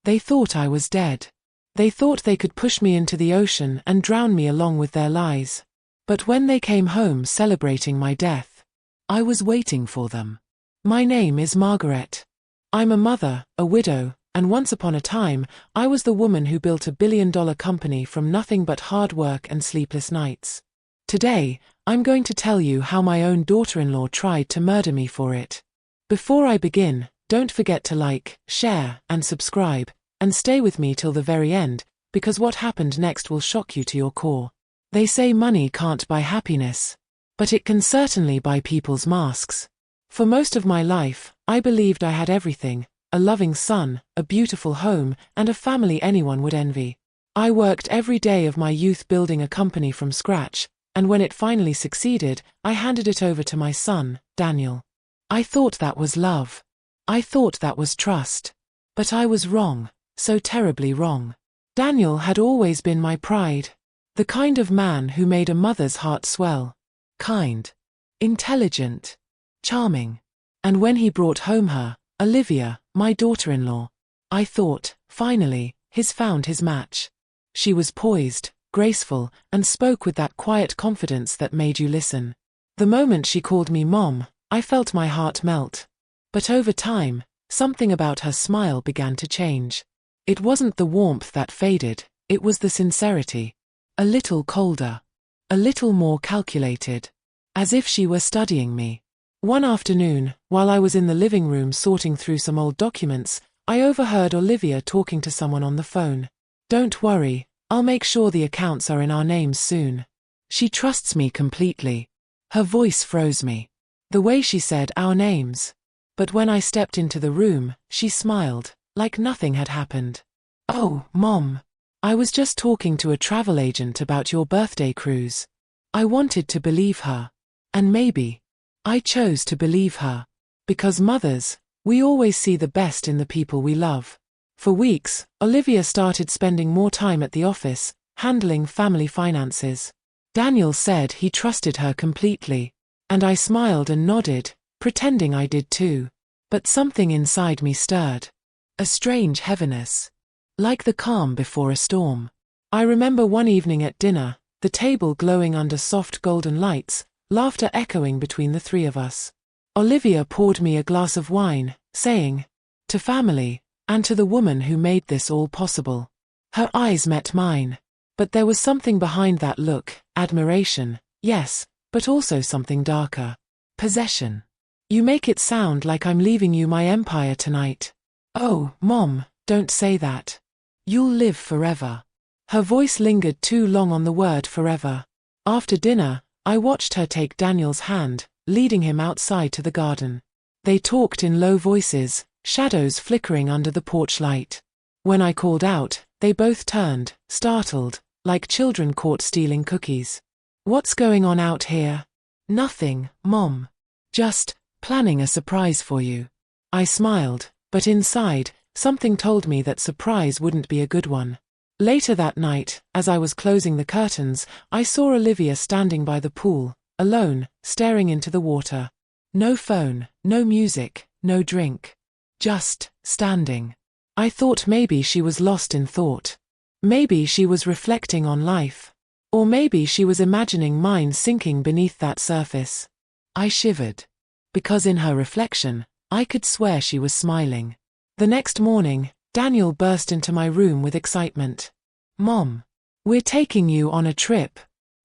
They thought I was dead. They thought they could push me into the ocean and drown me along with their lies. But when they came home celebrating my death, I was waiting for them. My name is Margaret. I'm a mother, a widow, and once upon a time, I was the woman who built a billion-dollar company from nothing but hard work and sleepless nights. Today, I'm going to tell you how my own daughter-in-law tried to murder me for it. Before I begin, don't forget to like, share, and subscribe, and stay with me till the very end, because what happened next will shock you to your core. They say money can't buy happiness, but it can certainly buy people's masks. For most of my life, I believed I had everything: a loving son, a beautiful home, and a family anyone would envy. I worked every day of my youth building a company from scratch, and when it finally succeeded, I handed it over to my son, Daniel. I thought that was love. I thought that was trust. But I was wrong, so terribly wrong. Daniel had always been my pride. The kind of man who made a mother's heart swell. Kind. Intelligent. Charming. And when he brought home Olivia, my daughter-in-law, I thought, finally, he's found his match. She was poised, graceful, and spoke with that quiet confidence that made you listen. The moment she called me Mom, I felt my heart melt. But over time, something about her smile began to change. It wasn't the warmth that faded, it was the sincerity. A little colder. A little more calculated. As if she were studying me. One afternoon, while I was in the living room sorting through some old documents, I overheard Olivia talking to someone on the phone. "Don't worry, I'll make sure the accounts are in our names soon. She trusts me completely." Her voice froze me. The way she said our names. But when I stepped into the room, she smiled, like nothing had happened. "Oh, Mom. I was just talking to a travel agent about your birthday cruise." I wanted to believe her. And maybe I chose to believe her. Because mothers, we always see the best in the people we love. For weeks, Olivia started spending more time at the office, handling family finances. Daniel said he trusted her completely. And I smiled and nodded, pretending I did too. But something inside me stirred. A strange heaviness. Like the calm before a storm. I remember one evening at dinner, the table glowing under soft golden lights, laughter echoing between the three of us. Olivia poured me a glass of wine, saying, "To family, and to the woman who made this all possible." Her eyes met mine. But there was something behind that look, admiration, yes, but also something darker. Possession. "You make it sound like I'm leaving you my empire tonight." "Oh, Mom, don't say that. You'll live forever." Her voice lingered too long on the word forever. After dinner, I watched her take Daniel's hand, leading him outside to the garden. They talked in low voices, shadows flickering under the porch light. When I called out, they both turned, startled, like children caught stealing cookies. "What's going on out here?" "Nothing, Mom. Just planning a surprise for you." I smiled, but inside, something told me that surprise wouldn't be a good one. Later that night, as I was closing the curtains, I saw Olivia standing by the pool, alone, staring into the water. No phone, no music, no drink. Just standing. I thought maybe she was lost in thought. Maybe she was reflecting on life. Or maybe she was imagining mine sinking beneath that surface. I shivered. Because in her reflection, I could swear she was smiling. The next morning, Daniel burst into my room with excitement. "Mom, we're taking you on a trip.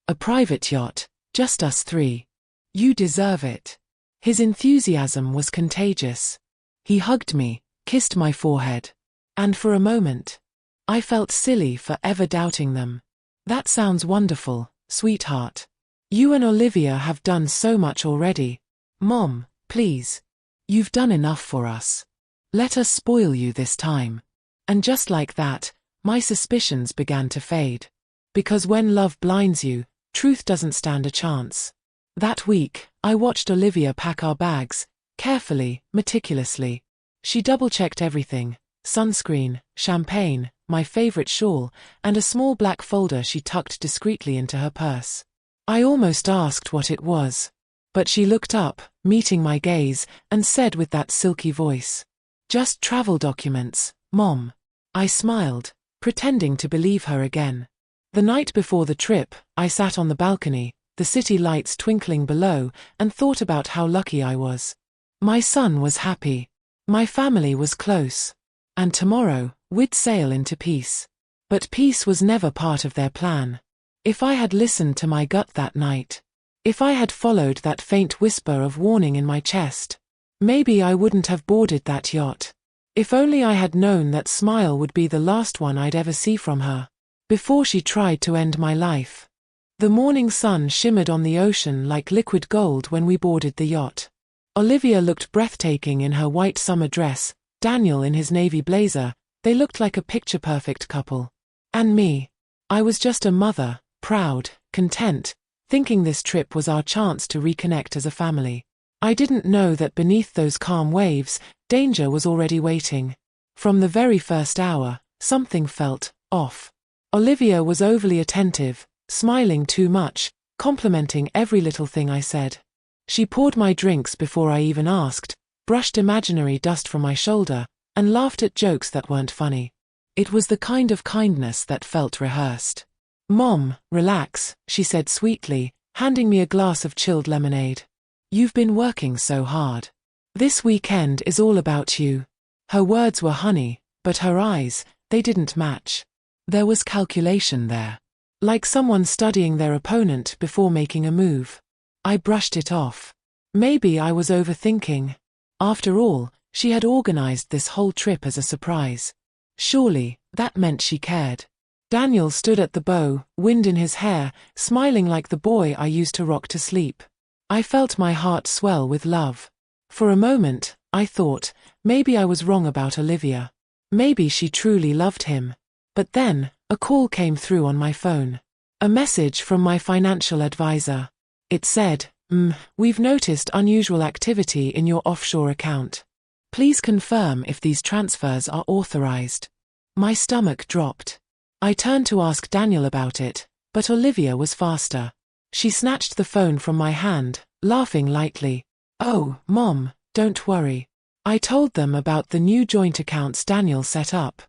A private yacht, just us three. You deserve it." His enthusiasm was contagious. He hugged me, kissed my forehead. And for a moment, I felt silly for ever doubting them. "That sounds wonderful, sweetheart. You and Olivia have done so much already. Mom, please. You've done enough for us. Let us spoil you this time." And just like that, my suspicions began to fade. Because when love blinds you, truth doesn't stand a chance. That week, I watched Olivia pack our bags, carefully, meticulously. She double-checked everything: sunscreen, champagne, my favorite shawl, and a small black folder she tucked discreetly into her purse. I almost asked what it was. But she looked up, meeting my gaze, and said with that silky voice, "Just travel documents, Mom." I smiled, pretending to believe her again. The night before the trip, I sat on the balcony, the city lights twinkling below, and thought about how lucky I was. My son was happy. My family was close. And tomorrow, we'd sail into peace. But peace was never part of their plan. If I had listened to my gut that night, if I had followed that faint whisper of warning in my chest, maybe I wouldn't have boarded that yacht. If only I had known that smile would be the last one I'd ever see from her, before she tried to end my life. The morning sun shimmered on the ocean like liquid gold when we boarded the yacht. Olivia looked breathtaking in her white summer dress, Daniel in his navy blazer. They looked like a picture-perfect couple. And me. I was just a mother, proud, content, thinking this trip was our chance to reconnect as a family. I didn't know that beneath those calm waves, danger was already waiting. From the very first hour, something felt off. Olivia was overly attentive, smiling too much, complimenting every little thing I said. She poured my drinks before I even asked, brushed imaginary dust from my shoulder, and laughed at jokes that weren't funny. It was the kind of kindness that felt rehearsed. "Mom, relax," she said sweetly, handing me a glass of chilled lemonade. "You've been working so hard. This weekend is all about you." Her words were honey, but her eyes, they didn't match. There was calculation there. Like someone studying their opponent before making a move. I brushed it off. Maybe I was overthinking. After all, she had organized this whole trip as a surprise. Surely, that meant she cared. Daniel stood at the bow, wind in his hair, smiling like the boy I used to rock to sleep. I felt my heart swell with love. For a moment, I thought, maybe I was wrong about Olivia. Maybe she truly loved him. But then, a call came through on my phone. A message from my financial advisor. It said, "We've noticed unusual activity in your offshore account. Please confirm if these transfers are authorized." My stomach dropped. I turned to ask Daniel about it, but Olivia was faster. She snatched the phone from my hand, laughing lightly. "Oh, Mom, don't worry. I told them about the new joint accounts Daniel set up.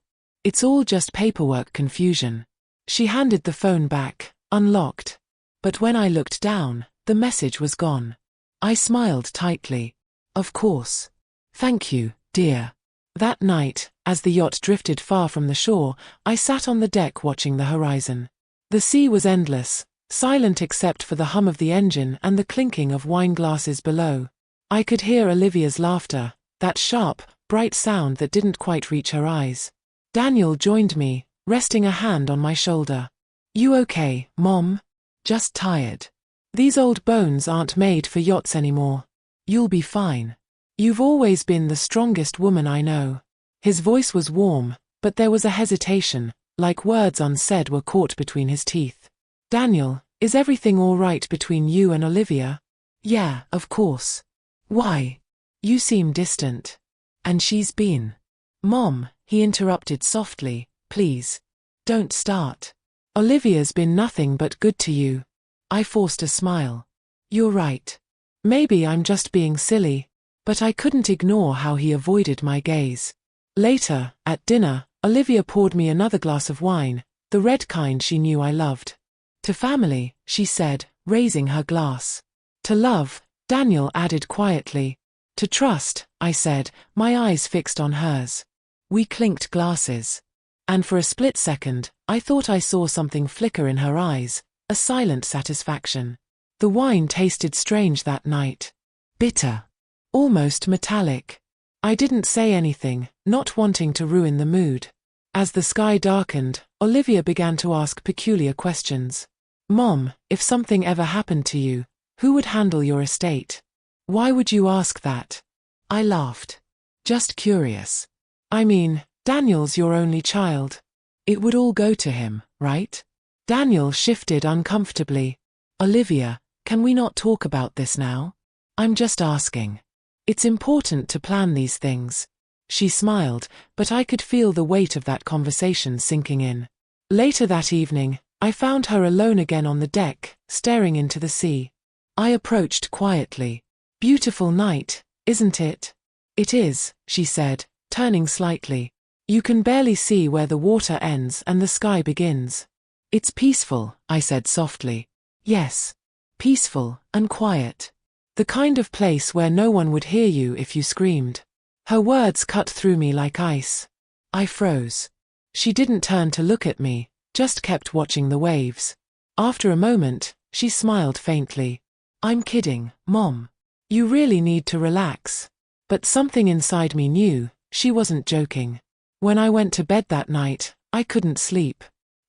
It's all just paperwork confusion." She handed the phone back, unlocked. But when I looked down, the message was gone. I smiled tightly. "Of course. Thank you, dear." That night, as the yacht drifted far from the shore, I sat on the deck watching the horizon. The sea was endless, silent except for the hum of the engine and the clinking of wine glasses below. I could hear Olivia's laughter, that sharp, bright sound that didn't quite reach her eyes. Daniel joined me, resting a hand on my shoulder. "You okay, Mom?" "Just tired. These old bones aren't made for yachts anymore. You'll be fine. You've always been the strongest woman I know." His voice was warm, but there was a hesitation, like words unsaid were caught between his teeth. "Daniel, is everything all right between you and Olivia?" "Yeah, of course. Why? You seem distant." "And she's been." "Mom," he interrupted softly, "please. Don't start. Olivia's been nothing but good to you." I forced a smile. "You're right. Maybe I'm just being silly." But I couldn't ignore how he avoided my gaze. Later, at dinner, Olivia poured me another glass of wine, the red kind she knew I loved. "To family," she said, raising her glass. "To love," Daniel added quietly. "To trust," I said, my eyes fixed on hers. We clinked glasses. And for a split second, I thought I saw something flicker in her eyes, a silent satisfaction. The wine tasted strange that night. Bitter. Almost metallic. I didn't say anything, not wanting to ruin the mood. As the sky darkened, Olivia began to ask peculiar questions. "Mom, if something ever happened to you, who would handle your estate?" "Why would you ask that?" I laughed. "Just curious. I mean, Daniel's your only child. It would all go to him, right?" Daniel shifted uncomfortably. "Olivia, can we not talk about this now? I'm just asking. It's important to plan these things." She smiled, but I could feel the weight of that conversation sinking in. Later that evening, I found her alone again on the deck, staring into the sea. I approached quietly. "Beautiful night, isn't it?" "It is," she said, turning slightly. You can barely see where the water ends and the sky begins. It's peaceful, I said softly. Yes. Peaceful and quiet. The kind of place where no one would hear you if you screamed. Her words cut through me like ice. I froze. She didn't turn to look at me, just kept watching the waves. After a moment, she smiled faintly. I'm kidding, Mom. You really need to relax. But something inside me knew, she wasn't joking. When I went to bed that night, I couldn't sleep.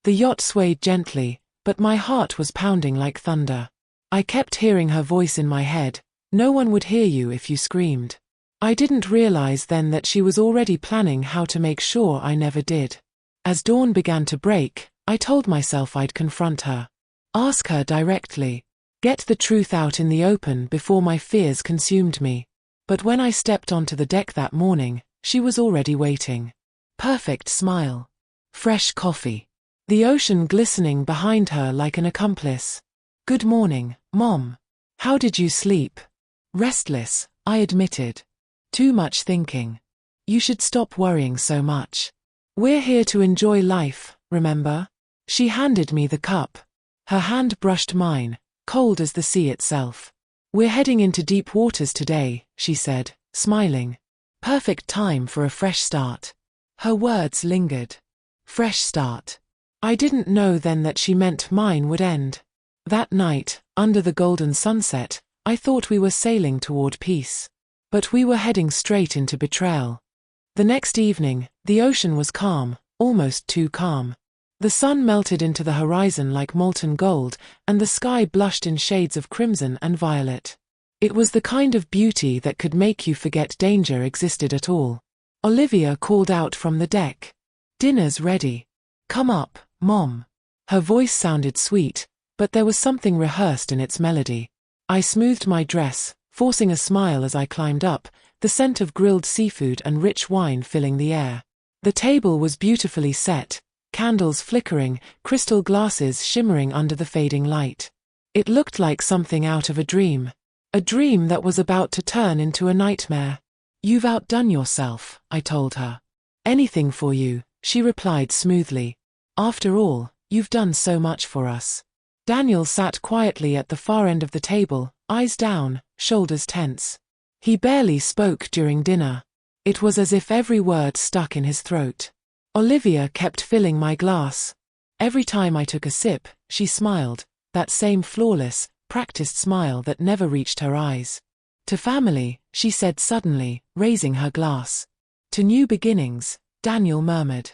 The yacht swayed gently, but my heart was pounding like thunder. I kept hearing her voice in my head. No one would hear you if you screamed. I didn't realize then that she was already planning how to make sure I never did. As dawn began to break, I told myself I'd confront her. Ask her directly. Get the truth out in the open before my fears consumed me. But when I stepped onto the deck that morning, she was already waiting. Perfect smile. Fresh coffee. The ocean glistening behind her like an accomplice. Good morning, Mom. How did you sleep? Restless, I admitted. Too much thinking. You should stop worrying so much. We're here to enjoy life, remember? She handed me the cup. Her hand brushed mine, cold as the sea itself. We're heading into deep waters today, she said, smiling. Perfect time for a fresh start. Her words lingered. Fresh start. I didn't know then that she meant mine would end. That night, under the golden sunset, I thought we were sailing toward peace. But we were heading straight into betrayal. The next evening, the ocean was calm, almost too calm. The sun melted into the horizon like molten gold, and the sky blushed in shades of crimson and violet. It was the kind of beauty that could make you forget danger existed at all. Olivia called out from the deck. Dinner's ready. Come up, Mom. Her voice sounded sweet, but there was something rehearsed in its melody. I smoothed my dress, forcing a smile as I climbed up, the scent of grilled seafood and rich wine filling the air. The table was beautifully set, candles flickering, crystal glasses shimmering under the fading light. It looked like something out of a dream that was about to turn into a nightmare. You've outdone yourself, I told her. Anything for you, she replied smoothly. After all, you've done so much for us. Daniel sat quietly at the far end of the table, eyes down, shoulders tense. He barely spoke during dinner. It was as if every word stuck in his throat. Olivia kept filling my glass. Every time I took a sip, she smiled, that same flawless, practiced smile that never reached her eyes. To family, she said suddenly, raising her glass. To new beginnings, Daniel murmured.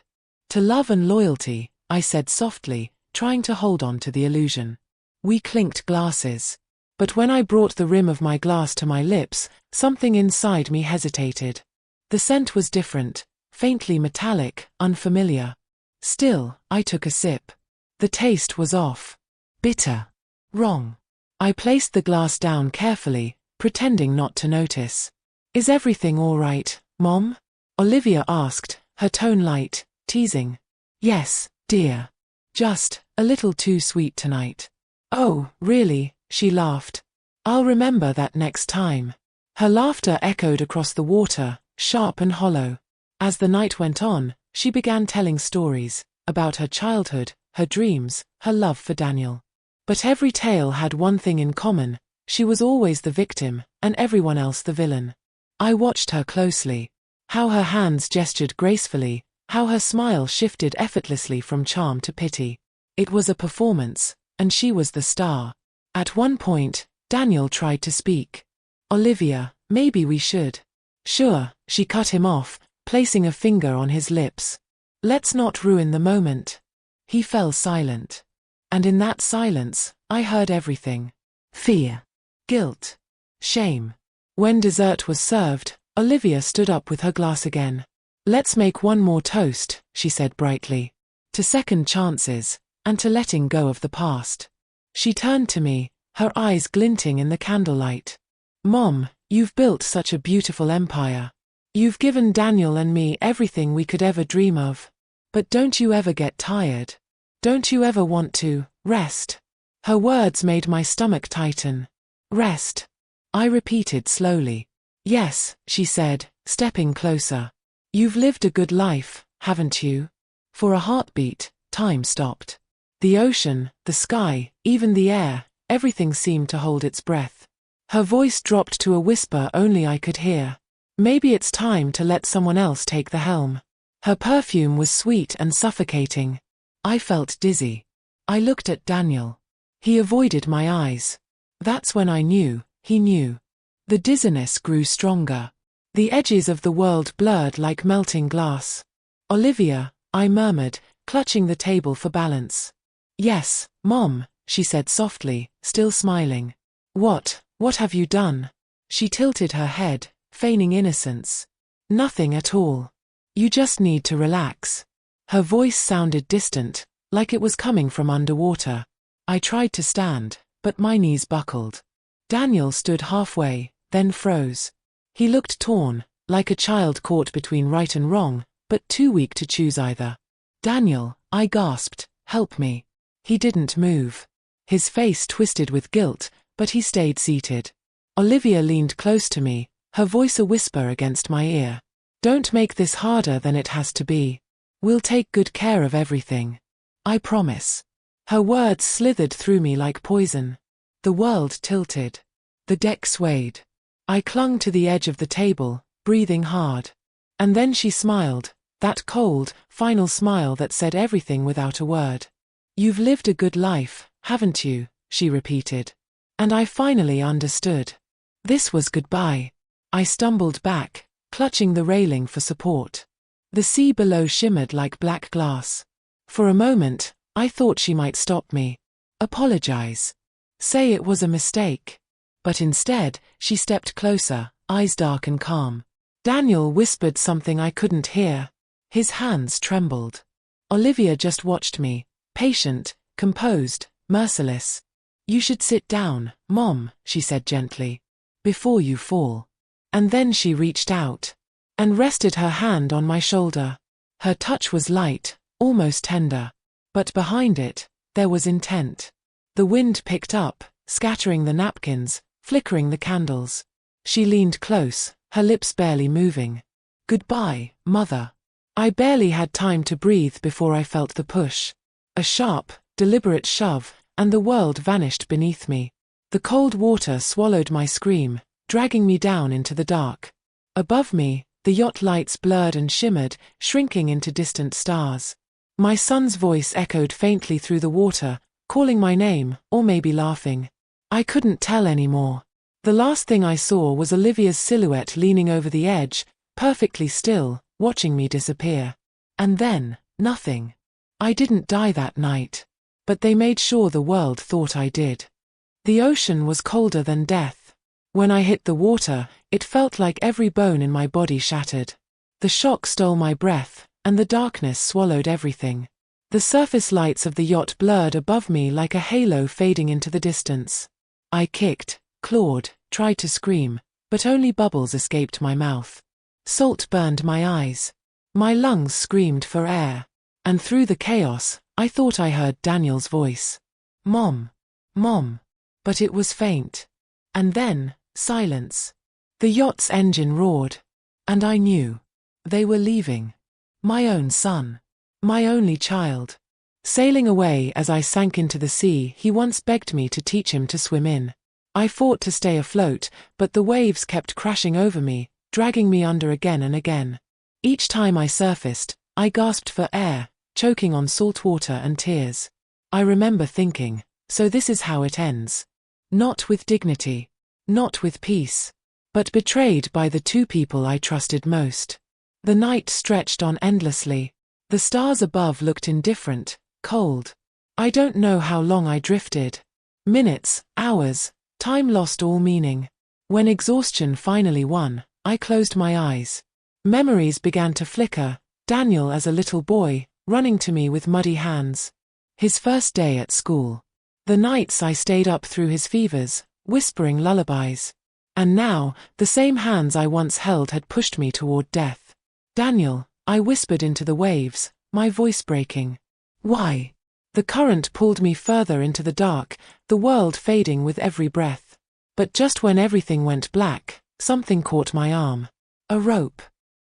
To love and loyalty, I said softly, trying to hold on to the illusion. We clinked glasses. But when I brought the rim of my glass to my lips, something inside me hesitated. The scent was different, faintly metallic, unfamiliar. Still, I took a sip. The taste was off. Bitter. Wrong. I placed the glass down carefully, pretending not to notice. Is everything all right, Mom? Olivia asked, her tone light, teasing. Yes, dear. Just a little too sweet tonight. Oh, really? She laughed. I'll remember that next time. Her laughter echoed across the water, sharp and hollow. As the night went on, she began telling stories about her childhood, her dreams, her love for Daniel. But every tale had one thing in common: she was always the victim, and everyone else the villain. I watched her closely. How her hands gestured gracefully, how her smile shifted effortlessly from charm to pity. It was a performance, and she was the star. At one point, Daniel tried to speak. Olivia, maybe we should. Sure, she cut him off, placing a finger on his lips. Let's not ruin the moment. He fell silent. And in that silence, I heard everything. Fear. Guilt. Shame. When dessert was served, Olivia stood up with her glass again. Let's make one more toast, she said brightly. To second chances, and to letting go of the past. She turned to me, her eyes glinting in the candlelight. Mom, you've built such a beautiful empire. You've given Daniel and me everything we could ever dream of. But don't you ever get tired? Don't you ever want to rest? Her words made my stomach tighten. Rest. I repeated slowly. Yes, she said, stepping closer. You've lived a good life, haven't you?" For a heartbeat, time stopped. The ocean, the sky, even the air, everything seemed to hold its breath. Her voice dropped to a whisper only I could hear. "Maybe it's time to let someone else take the helm." Her perfume was sweet and suffocating. I felt dizzy. I looked at Daniel. He avoided my eyes. That's when I knew, he knew. The dizziness grew stronger. The edges of the world blurred like melting glass. "Olivia," I murmured, clutching the table for balance. "Yes, Mom," she said softly, still smiling. What have you done?" She tilted her head, feigning innocence. "Nothing at all. You just need to relax." Her voice sounded distant, like it was coming from underwater. I tried to stand, but my knees buckled. Daniel stood halfway, then froze. He looked torn, like a child caught between right and wrong, but too weak to choose either. "Daniel," I gasped, "help me." He didn't move. His face twisted with guilt, but he stayed seated. Olivia leaned close to me, her voice a whisper against my ear. "Don't make this harder than it has to be. We'll take good care of everything. I promise." Her words slithered through me like poison. The world tilted. The deck swayed. I clung to the edge of the table, breathing hard. And then she smiled, that cold, final smile that said everything without a word. "You've lived a good life, haven't you?" she repeated. And I finally understood. This was goodbye. I stumbled back, clutching the railing for support. The sea below shimmered like black glass. For a moment, I thought she might stop me. Apologize. Say it was a mistake. But instead, she stepped closer, eyes dark and calm. Daniel whispered something I couldn't hear. His hands trembled. Olivia just watched me, patient, composed, merciless. "You should sit down, Mom," she said gently, "before you fall." And then she reached out and rested her hand on my shoulder. Her touch was light, almost tender. But behind it, there was intent. The wind picked up, scattering the napkins, flickering the candles. She leaned close, her lips barely moving. "Goodbye, Mother." I barely had time to breathe before I felt the push. A sharp, deliberate shove, and the world vanished beneath me. The cold water swallowed my scream, dragging me down into the dark. Above me, the yacht lights blurred and shimmered, shrinking into distant stars. My son's voice echoed faintly through the water, calling my name, or maybe laughing. I couldn't tell anymore. The last thing I saw was Olivia's silhouette leaning over the edge, perfectly still, watching me disappear. And then, nothing. I didn't die that night. But they made sure the world thought I did. The ocean was colder than death. When I hit the water, it felt like every bone in my body shattered. The shock stole my breath, and the darkness swallowed everything. The surface lights of the yacht blurred above me like a halo fading into the distance. I kicked, clawed, tried to scream, but only bubbles escaped my mouth. Salt burned my eyes. My lungs screamed for air. And through the chaos, I thought I heard Daniel's voice. "Mom. Mom." But it was faint. And then, silence. The yacht's engine roared. And I knew. They were leaving. My own son. My only child. Sailing away as I sank into the sea he once begged me to teach him to swim in. I fought to stay afloat, but the waves kept crashing over me, dragging me under again and again. Each time I surfaced, I gasped for air, choking on salt water and tears. I remember thinking, so this is how it ends. Not with dignity. Not with peace. But betrayed by the two people I trusted most. The night stretched on endlessly. The stars above looked indifferent, cold. I don't know how long I drifted. Minutes, hours, time lost all meaning. When exhaustion finally won, I closed my eyes. Memories began to flicker, Daniel as a little boy, running to me with muddy hands. His first day at school. The nights I stayed up through his fevers, whispering lullabies. And now, the same hands I once held had pushed me toward death. "Daniel," I whispered into the waves, my voice breaking. "Why?" The current pulled me further into the dark, the world fading with every breath. But just when everything went black, something caught my arm. A rope.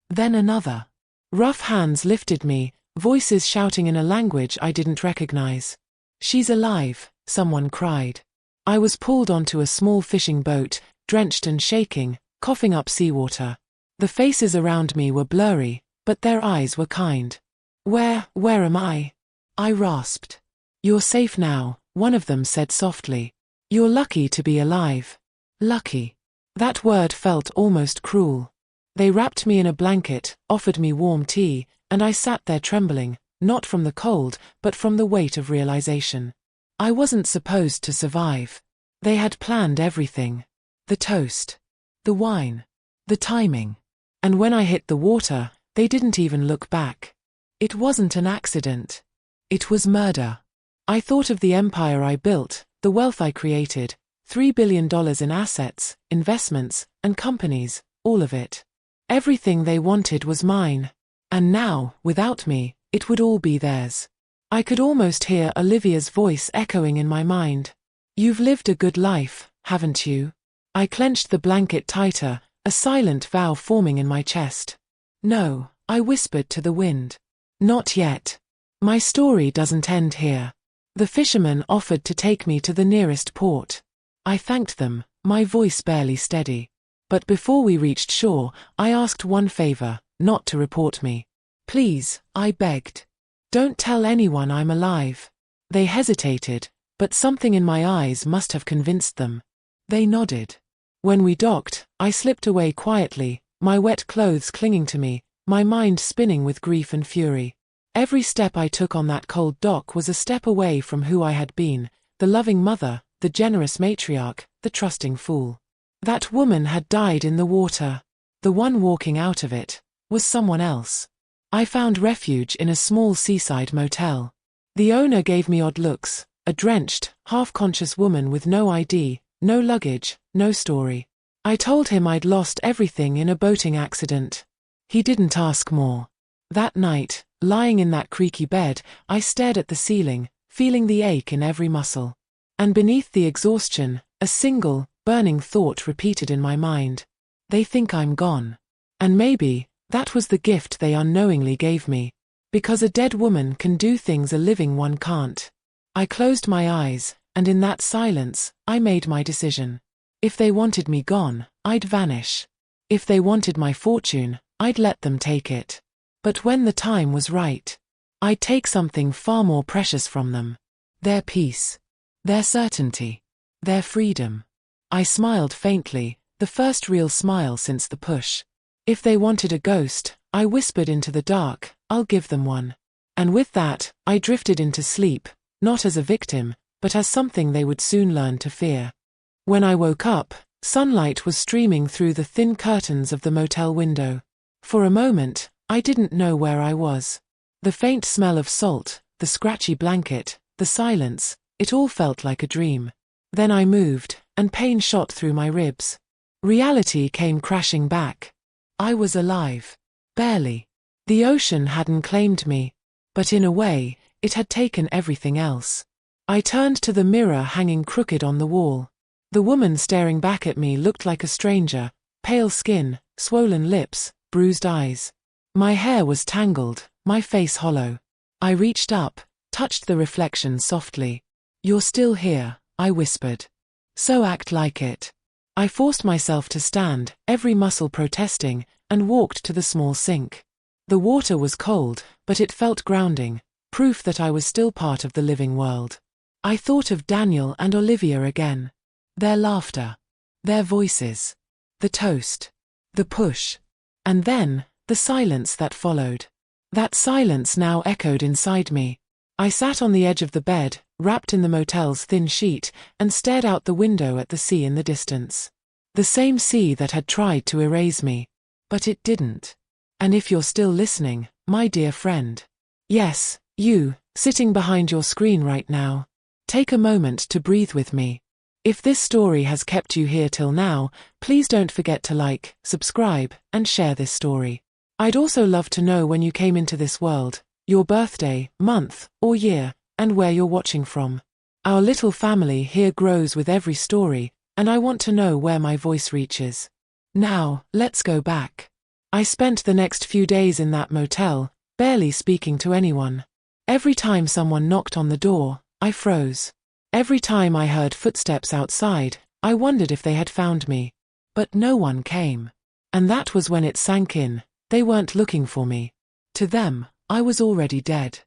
Then another. Rough hands lifted me, voices shouting in a language I didn't recognize. "She's alive," someone cried. I was pulled onto a small fishing boat, drenched and shaking, coughing up seawater. The faces around me were blurry, but their eyes were kind. Where am I?" I rasped. "You're safe now," one of them said softly. "You're lucky to be alive." Lucky. That word felt almost cruel. They wrapped me in a blanket, offered me warm tea, and I sat there trembling, not from the cold, but from the weight of realization. I wasn't supposed to survive. They had planned everything. The toast. The wine. The timing. And when I hit the water, they didn't even look back. It wasn't an accident. It was murder. I thought of the empire I built, the wealth I created, $3 billion in assets, investments, and companies, all of it. Everything they wanted was mine. And now, without me, it would all be theirs. I could almost hear Olivia's voice echoing in my mind. "You've lived a good life, haven't you?" I clenched the blanket tighter, a silent vow forming in my chest. "No," I whispered to the wind. "Not yet. My story doesn't end here." The fishermen offered to take me to the nearest port. I thanked them, my voice barely steady. But before we reached shore, I asked one favor, not to report me. "Please," I begged. "Don't tell anyone I'm alive." They hesitated, but something in my eyes must have convinced them. They nodded. When we docked, I slipped away quietly, my wet clothes clinging to me, my mind spinning with grief and fury. Every step I took on that cold dock was a step away from who I had been, the loving mother, the generous matriarch, the trusting fool. That woman had died in the water. The one walking out of it was someone else. I found refuge in a small seaside motel. The owner gave me odd looks, a drenched, half-conscious woman with no ID, no luggage, no story. I told him I'd lost everything in a boating accident. He didn't ask more. That night, lying in that creaky bed, I stared at the ceiling, feeling the ache in every muscle. And beneath the exhaustion, a single, burning thought repeated in my mind. They think I'm gone. And maybe, that was the gift they unknowingly gave me. Because a dead woman can do things a living one can't. I closed my eyes, and in that silence, I made my decision. If they wanted me gone, I'd vanish. If they wanted my fortune, I'd let them take it. But when the time was right, I'd take something far more precious from them. Their peace. Their certainty. Their freedom. I smiled faintly, the first real smile since the push. If they wanted a ghost, I whispered into the dark, I'll give them one. And with that, I drifted into sleep, not as a victim, but as something they would soon learn to fear. When I woke up, sunlight was streaming through the thin curtains of the motel window. For a moment, I didn't know where I was. The faint smell of salt, the scratchy blanket, the silence, it all felt like a dream. Then I moved, and pain shot through my ribs. Reality came crashing back. I was alive. Barely. The ocean hadn't claimed me. But in a way, it had taken everything else. I turned to the mirror hanging crooked on the wall. The woman staring back at me looked like a stranger, pale skin, swollen lips, bruised eyes. My hair was tangled, my face hollow. I reached up, touched the reflection softly. "You're still here," I whispered. "So act like it." I forced myself to stand, every muscle protesting, and walked to the small sink. The water was cold, but it felt grounding, proof that I was still part of the living world. I thought of Daniel and Olivia again. Their laughter. Their voices. The toast. The push. And then, the silence that followed. That silence now echoed inside me. I sat on the edge of the bed, wrapped in the motel's thin sheet, and stared out the window at the sea in the distance. The same sea that had tried to erase me. But it didn't. And if you're still listening, my dear friend. Yes, you, sitting behind your screen right now. Take a moment to breathe with me. If this story has kept you here till now, please don't forget to like, subscribe, and share this story. I'd also love to know when you came into this world, your birthday, month, or year, and where you're watching from. Our little family here grows with every story, and I want to know where my voice reaches. Now, let's go back. I spent the next few days in that motel, barely speaking to anyone. Every time someone knocked on the door, I froze. Every time I heard footsteps outside, I wondered if they had found me. But no one came. And that was when it sank in, they weren't looking for me. To them, I was already dead.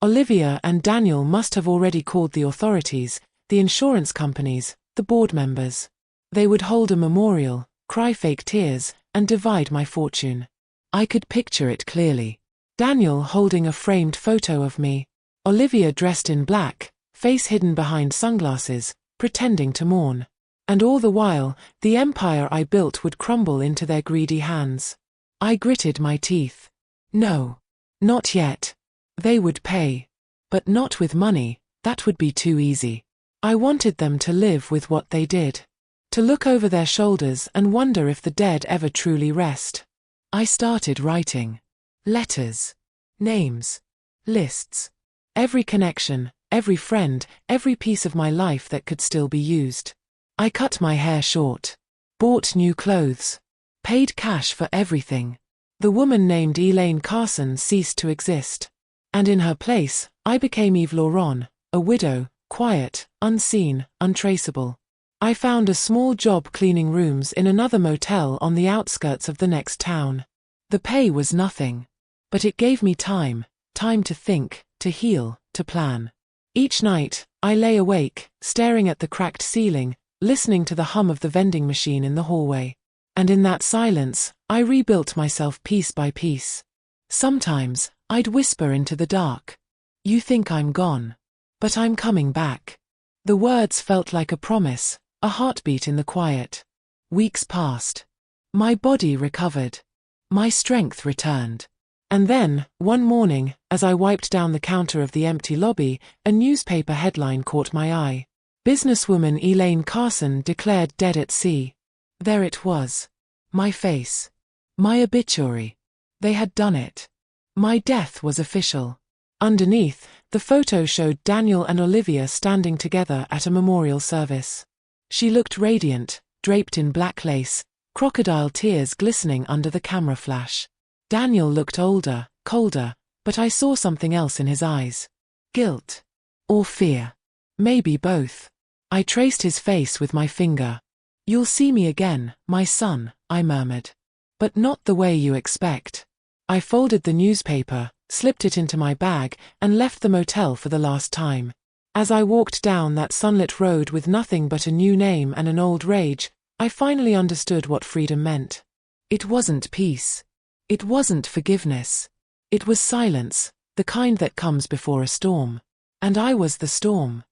Olivia and Daniel must have already called the authorities, the insurance companies, the board members. They would hold a memorial, cry fake tears, and divide my fortune. I could picture it clearly. Daniel holding a framed photo of me. Olivia dressed in black, face hidden behind sunglasses, pretending to mourn. And all the while, the empire I built would crumble into their greedy hands. I gritted my teeth. No. Not yet. They would pay. But not with money, that would be too easy. I wanted them to live with what they did. To look over their shoulders and wonder if the dead ever truly rest. I started writing. Letters. Names. Lists. Every connection, every friend, every piece of my life that could still be used. I cut my hair short. Bought new clothes. Paid cash for everything. The woman named Elaine Carson ceased to exist. And in her place, I became Eve Laurent, a widow, quiet, unseen, untraceable. I found a small job cleaning rooms in another motel on the outskirts of the next town. The pay was nothing. But it gave me time to think, to heal, to plan. Each night, I lay awake, staring at the cracked ceiling, listening to the hum of the vending machine in the hallway. And in that silence, I rebuilt myself piece by piece. Sometimes, I'd whisper into the dark. You think I'm gone. But I'm coming back. The words felt like a promise, a heartbeat in the quiet. Weeks passed. My body recovered. My strength returned. And then, one morning, as I wiped down the counter of the empty lobby, a newspaper headline caught my eye. Businesswoman Elaine Carson declared dead at sea. There it was. My face. My obituary. They had done it. My death was official. Underneath, the photo showed Daniel and Olivia standing together at a memorial service. She looked radiant, draped in black lace, crocodile tears glistening under the camera flash. Daniel looked older, colder, but I saw something else in his eyes. Guilt. Or fear. Maybe both. I traced his face with my finger. You'll see me again, my son, I murmured. But not the way you expect. I folded the newspaper, slipped it into my bag, and left the motel for the last time. As I walked down that sunlit road with nothing but a new name and an old rage, I finally understood what freedom meant. It wasn't peace. It wasn't forgiveness. It was silence, the kind that comes before a storm. And I was the storm.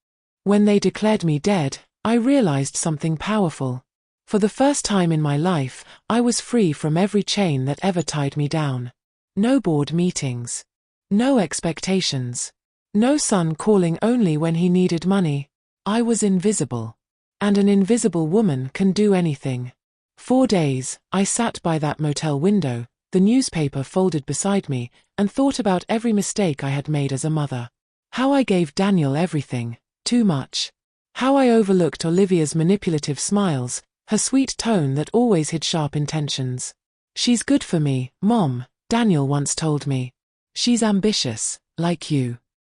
When they declared me dead, I realized something powerful. For the first time in my life, I was free from every chain that ever tied me down. No board meetings. No expectations. No son calling only when he needed money. I was invisible. And an invisible woman can do anything. 4 days, I sat by that motel window, the newspaper folded beside me, and thought about every mistake I had made as a mother. How I gave Daniel everything, too much. How I overlooked Olivia's manipulative smiles, her sweet tone that always hid sharp intentions. She's good for me, Mom, Daniel once told me. She's ambitious, like you.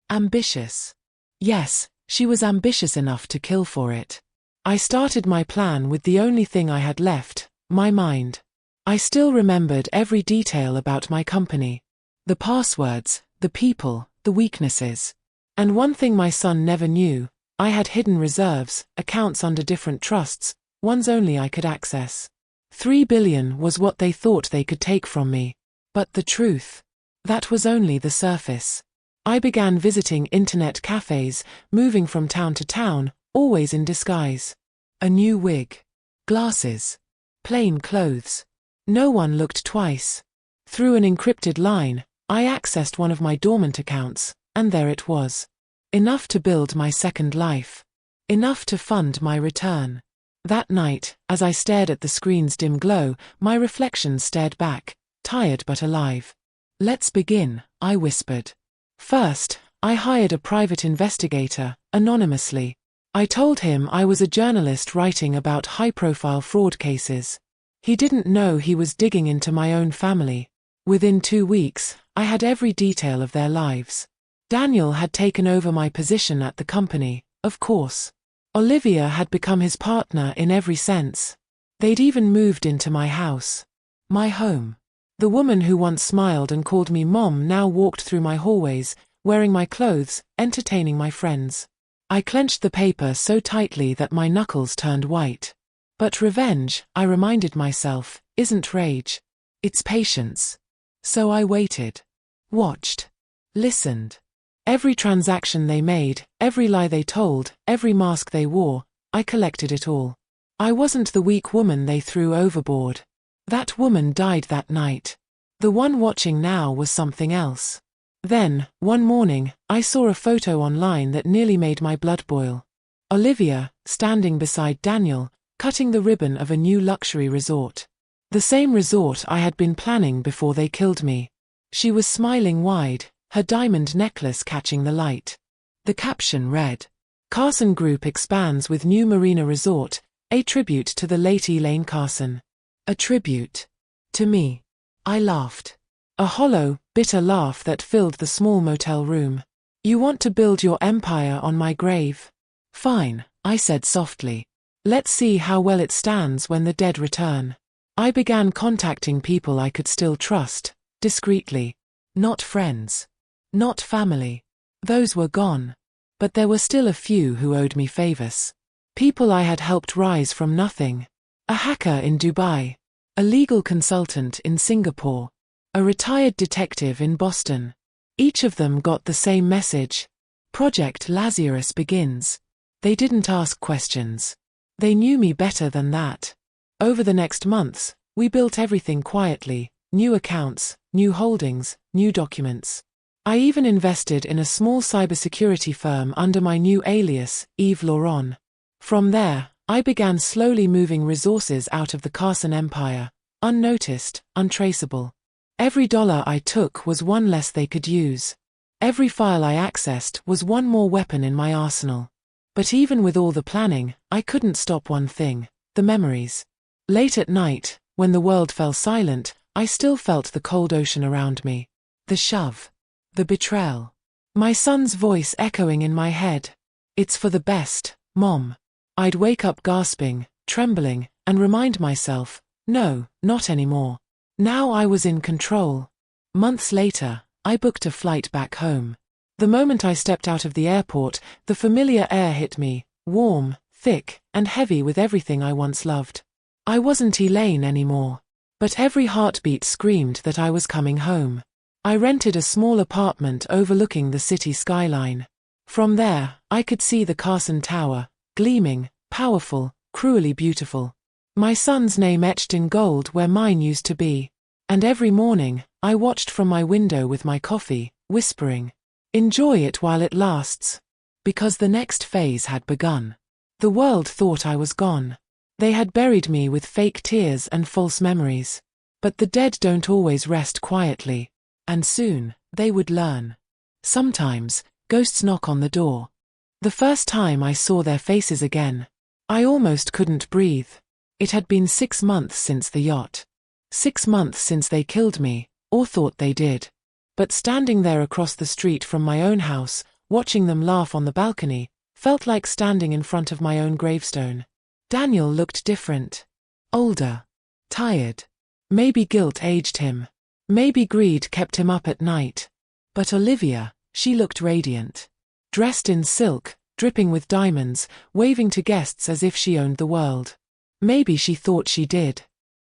Ambitious. Yes, she was ambitious enough to kill for it. I started my plan with the only thing I had left, my mind. I still remembered every detail about my company. The passwords, the people, the weaknesses. And one thing my son never knew, I had hidden reserves, accounts under different trusts, ones only I could access. 3 billion was what they thought they could take from me. But the truth, that was only the surface. I began visiting internet cafes, moving from town to town, always in disguise. A new wig. Glasses. Plain clothes. No one looked twice. Through an encrypted line, I accessed one of my dormant accounts, and there it was. Enough to build my second life. Enough to fund my return. That night, as I stared at the screen's dim glow, my reflection stared back, tired but alive. Let's begin, I whispered. First, I hired a private investigator, anonymously. I told him I was a journalist writing about high-profile fraud cases. He didn't know he was digging into my own family. Within 2 weeks, I had every detail of their lives. Daniel had taken over my position at the company, of course. Olivia had become his partner in every sense. They'd even moved into my house. My home. The woman who once smiled and called me Mom now walked through my hallways, wearing my clothes, entertaining my friends. I clenched the paper so tightly that my knuckles turned white. But revenge, I reminded myself, isn't rage. It's patience. So I waited. Watched. Listened. Every transaction they made, every lie they told, every mask they wore, I collected it all. I wasn't the weak woman they threw overboard. That woman died that night. The one watching now was something else. Then, one morning, I saw a photo online that nearly made my blood boil. Olivia, standing beside Daniel, cutting the ribbon of a new luxury resort. The same resort I had been planning before they killed me. She was smiling wide, her diamond necklace catching the light. The caption read, "Carson Group expands with new marina resort, a tribute to the late Elaine Carson." A tribute. To me. I laughed. A hollow, bitter laugh that filled the small motel room. "You want to build your empire on my grave? Fine," I said softly. "Let's see how well it stands when the dead return." I began contacting people I could still trust, discreetly. Not friends. Not family. Those were gone. But there were still a few who owed me favors. People I had helped rise from nothing. A hacker in Dubai. A legal consultant in Singapore. A retired detective in Boston. Each of them got the same message. Project Lazarus begins. They didn't ask questions. They knew me better than that. Over the next months, we built everything quietly, new accounts, new holdings, new documents. I even invested in a small cybersecurity firm under my new alias, Yves Laurent. From there, I began slowly moving resources out of the Carson empire, unnoticed, untraceable. Every dollar I took was one less they could use. Every file I accessed was one more weapon in my arsenal. But even with all the planning, I couldn't stop one thing: the memories. Late at night, when the world fell silent, I still felt the cold ocean around me. The shove. The betrayal. My son's voice echoing in my head. "It's for the best, Mom." I'd wake up gasping, trembling, and remind myself, no, not anymore. Now I was in control. Months later, I booked a flight back home. The moment I stepped out of the airport, the familiar air hit me, warm, thick, and heavy with everything I once loved. I wasn't Elaine anymore. But every heartbeat screamed that I was coming home. I rented a small apartment overlooking the city skyline. From there, I could see the Carson Tower, gleaming, powerful, cruelly beautiful. My son's name etched in gold where mine used to be. And every morning, I watched from my window with my coffee, whispering, "Enjoy it while it lasts." Because the next phase had begun. The world thought I was gone. They had buried me with fake tears and false memories. But the dead don't always rest quietly. And soon, they would learn. Sometimes, ghosts knock on the door. The first time I saw their faces again, I almost couldn't breathe. It had been 6 months since the yacht. 6 months since they killed me, or thought they did. But standing there across the street from my own house, watching them laugh on the balcony, felt like standing in front of my own gravestone. Daniel looked different. Older. Tired. Maybe guilt aged him. Maybe greed kept him up at night. But Olivia, she looked radiant. Dressed in silk, dripping with diamonds, waving to guests as if she owned the world. Maybe she thought she did.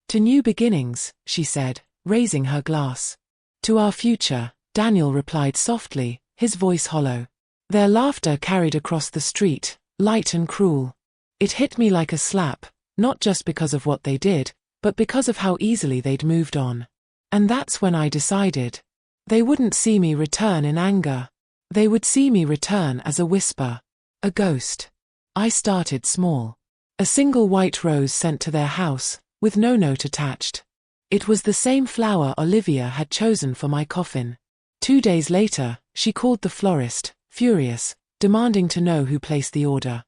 "To new beginnings," she said, raising her glass. "To our future," Daniel replied softly, his voice hollow. Their laughter carried across the street, light and cruel. It hit me like a slap, not just because of what they did, but because of how easily they'd moved on. And that's when I decided. They wouldn't see me return in anger. They would see me return as a whisper. A ghost. I started small. A single white rose sent to their house, with no note attached. It was the same flower Olivia had chosen for my coffin. 2 days later, she called the florist, furious, demanding to know who placed the order.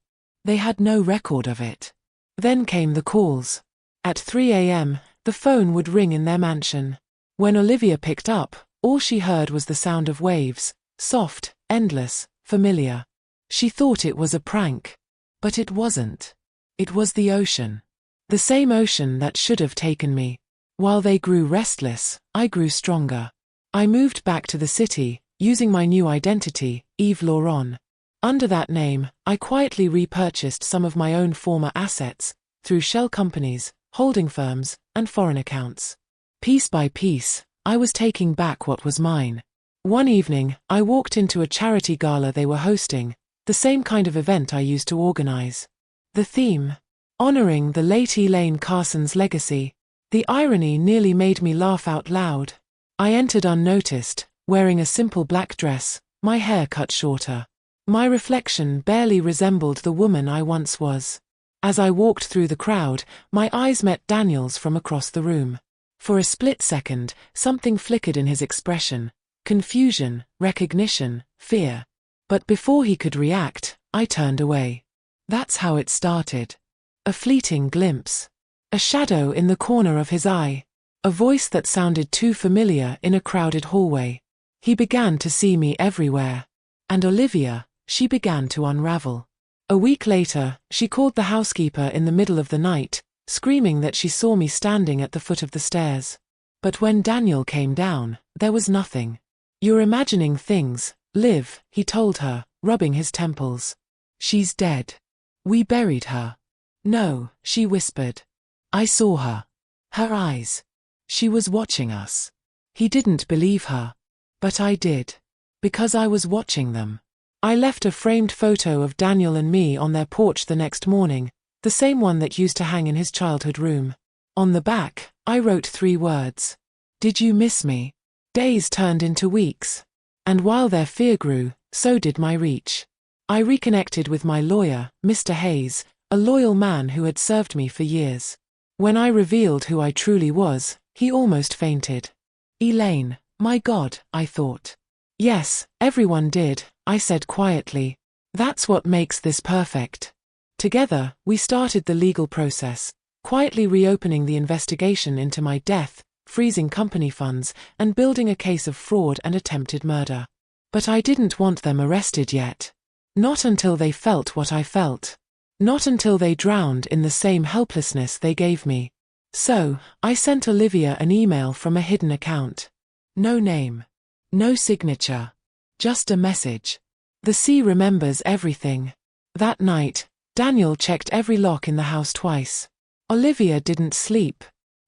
They had no record of it. Then came the calls. At 3 a.m., the phone would ring in their mansion. When Olivia picked up, all she heard was the sound of waves, soft, endless, familiar. She thought it was a prank. But it wasn't. It was the ocean. The same ocean that should have taken me. While they grew restless, I grew stronger. I moved back to the city, using my new identity, Yves Laurent. Under that name, I quietly repurchased some of my own former assets, through shell companies, holding firms, and foreign accounts. Piece by piece, I was taking back what was mine. One evening, I walked into a charity gala they were hosting, the same kind of event I used to organize. The theme? Honoring the late Elaine Carson's legacy. The irony nearly made me laugh out loud. I entered unnoticed, wearing a simple black dress, my hair cut shorter. My reflection barely resembled the woman I once was. As I walked through the crowd, my eyes met Daniel's from across the room. For a split second, something flickered in his expression. Confusion, recognition, fear. But before he could react, I turned away. That's how it started. A fleeting glimpse. A shadow in the corner of his eye. A voice that sounded too familiar in a crowded hallway. He began to see me everywhere. And Olivia, she began to unravel. A week later, she called the housekeeper in the middle of the night, screaming that she saw me standing at the foot of the stairs. But when Daniel came down, there was nothing. "You're imagining things, Liv," he told her, rubbing his temples. "She's dead. We buried her." "No," she whispered. "I saw her. Her eyes. She was watching us." He didn't believe her. But I did. Because I was watching them. I left a framed photo of Daniel and me on their porch the next morning, the same one that used to hang in his childhood room. On the back, I wrote 3 words. "Did you miss me?" Days turned into weeks. And while their fear grew, so did my reach. I reconnected with my lawyer, Mr. Hayes, a loyal man who had served me for years. When I revealed who I truly was, he almost fainted. "Elaine, my God," I thought. "Yes, everyone did," I said quietly. "That's what makes this perfect." Together, we started the legal process, quietly reopening the investigation into my death, freezing company funds, and building a case of fraud and attempted murder. But I didn't want them arrested yet. Not until they felt what I felt. Not until they drowned in the same helplessness they gave me. So, I sent Olivia an email from a hidden account. No name. No signature. Just a message. The sea remembers everything. That night, Daniel checked every lock in the house twice. Olivia didn't sleep.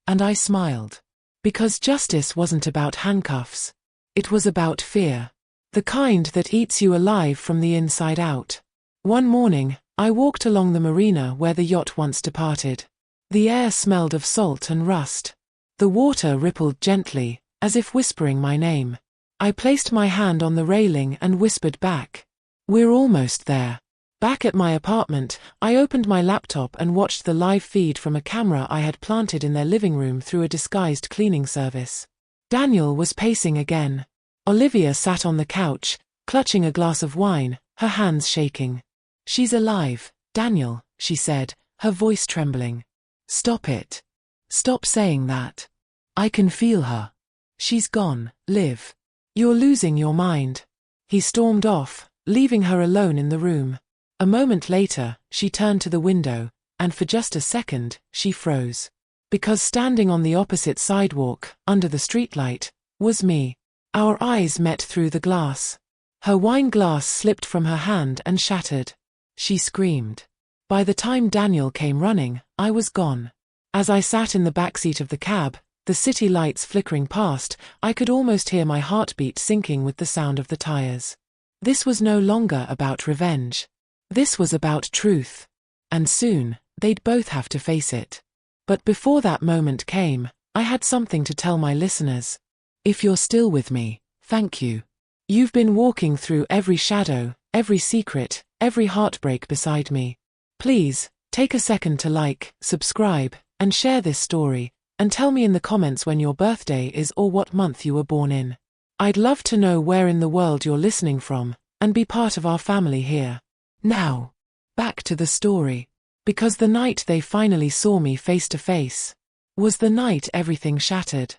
And I smiled. Because justice wasn't about handcuffs. It was about fear. The kind that eats you alive from the inside out. One morning, I walked along the marina where the yacht once departed. The air smelled of salt and rust. The water rippled gently, as if whispering my name. I placed my hand on the railing and whispered back. "We're almost there." Back at my apartment, I opened my laptop and watched the live feed from a camera I had planted in their living room through a disguised cleaning service. Daniel was pacing again. Olivia sat on the couch, clutching a glass of wine, her hands shaking. "She's alive, Daniel," she said, her voice trembling. "Stop it. Stop saying that. I can feel her. She's gone, Liv. You're losing your mind." He stormed off, leaving her alone in the room. A moment later, she turned to the window, and for just a second, she froze. Because standing on the opposite sidewalk, under the streetlight, was me. Our eyes met through the glass. Her wine glass slipped from her hand and shattered. She screamed. By the time Daniel came running, I was gone. As I sat in the backseat of the cab, the city lights flickering past, I could almost hear my heartbeat sinking with the sound of the tires. This was no longer about revenge. This was about truth. And soon, they'd both have to face it. But before that moment came, I had something to tell my listeners. If you're still with me, thank you. You've been walking through every shadow, every secret, every heartbreak beside me. Please, take a second to like, subscribe, and share this story, and tell me in the comments when your birthday is or what month you were born in. I'd love to know where in the world you're listening from, and be part of our family here. Now, back to the story. Because the night they finally saw me face to face was the night everything shattered.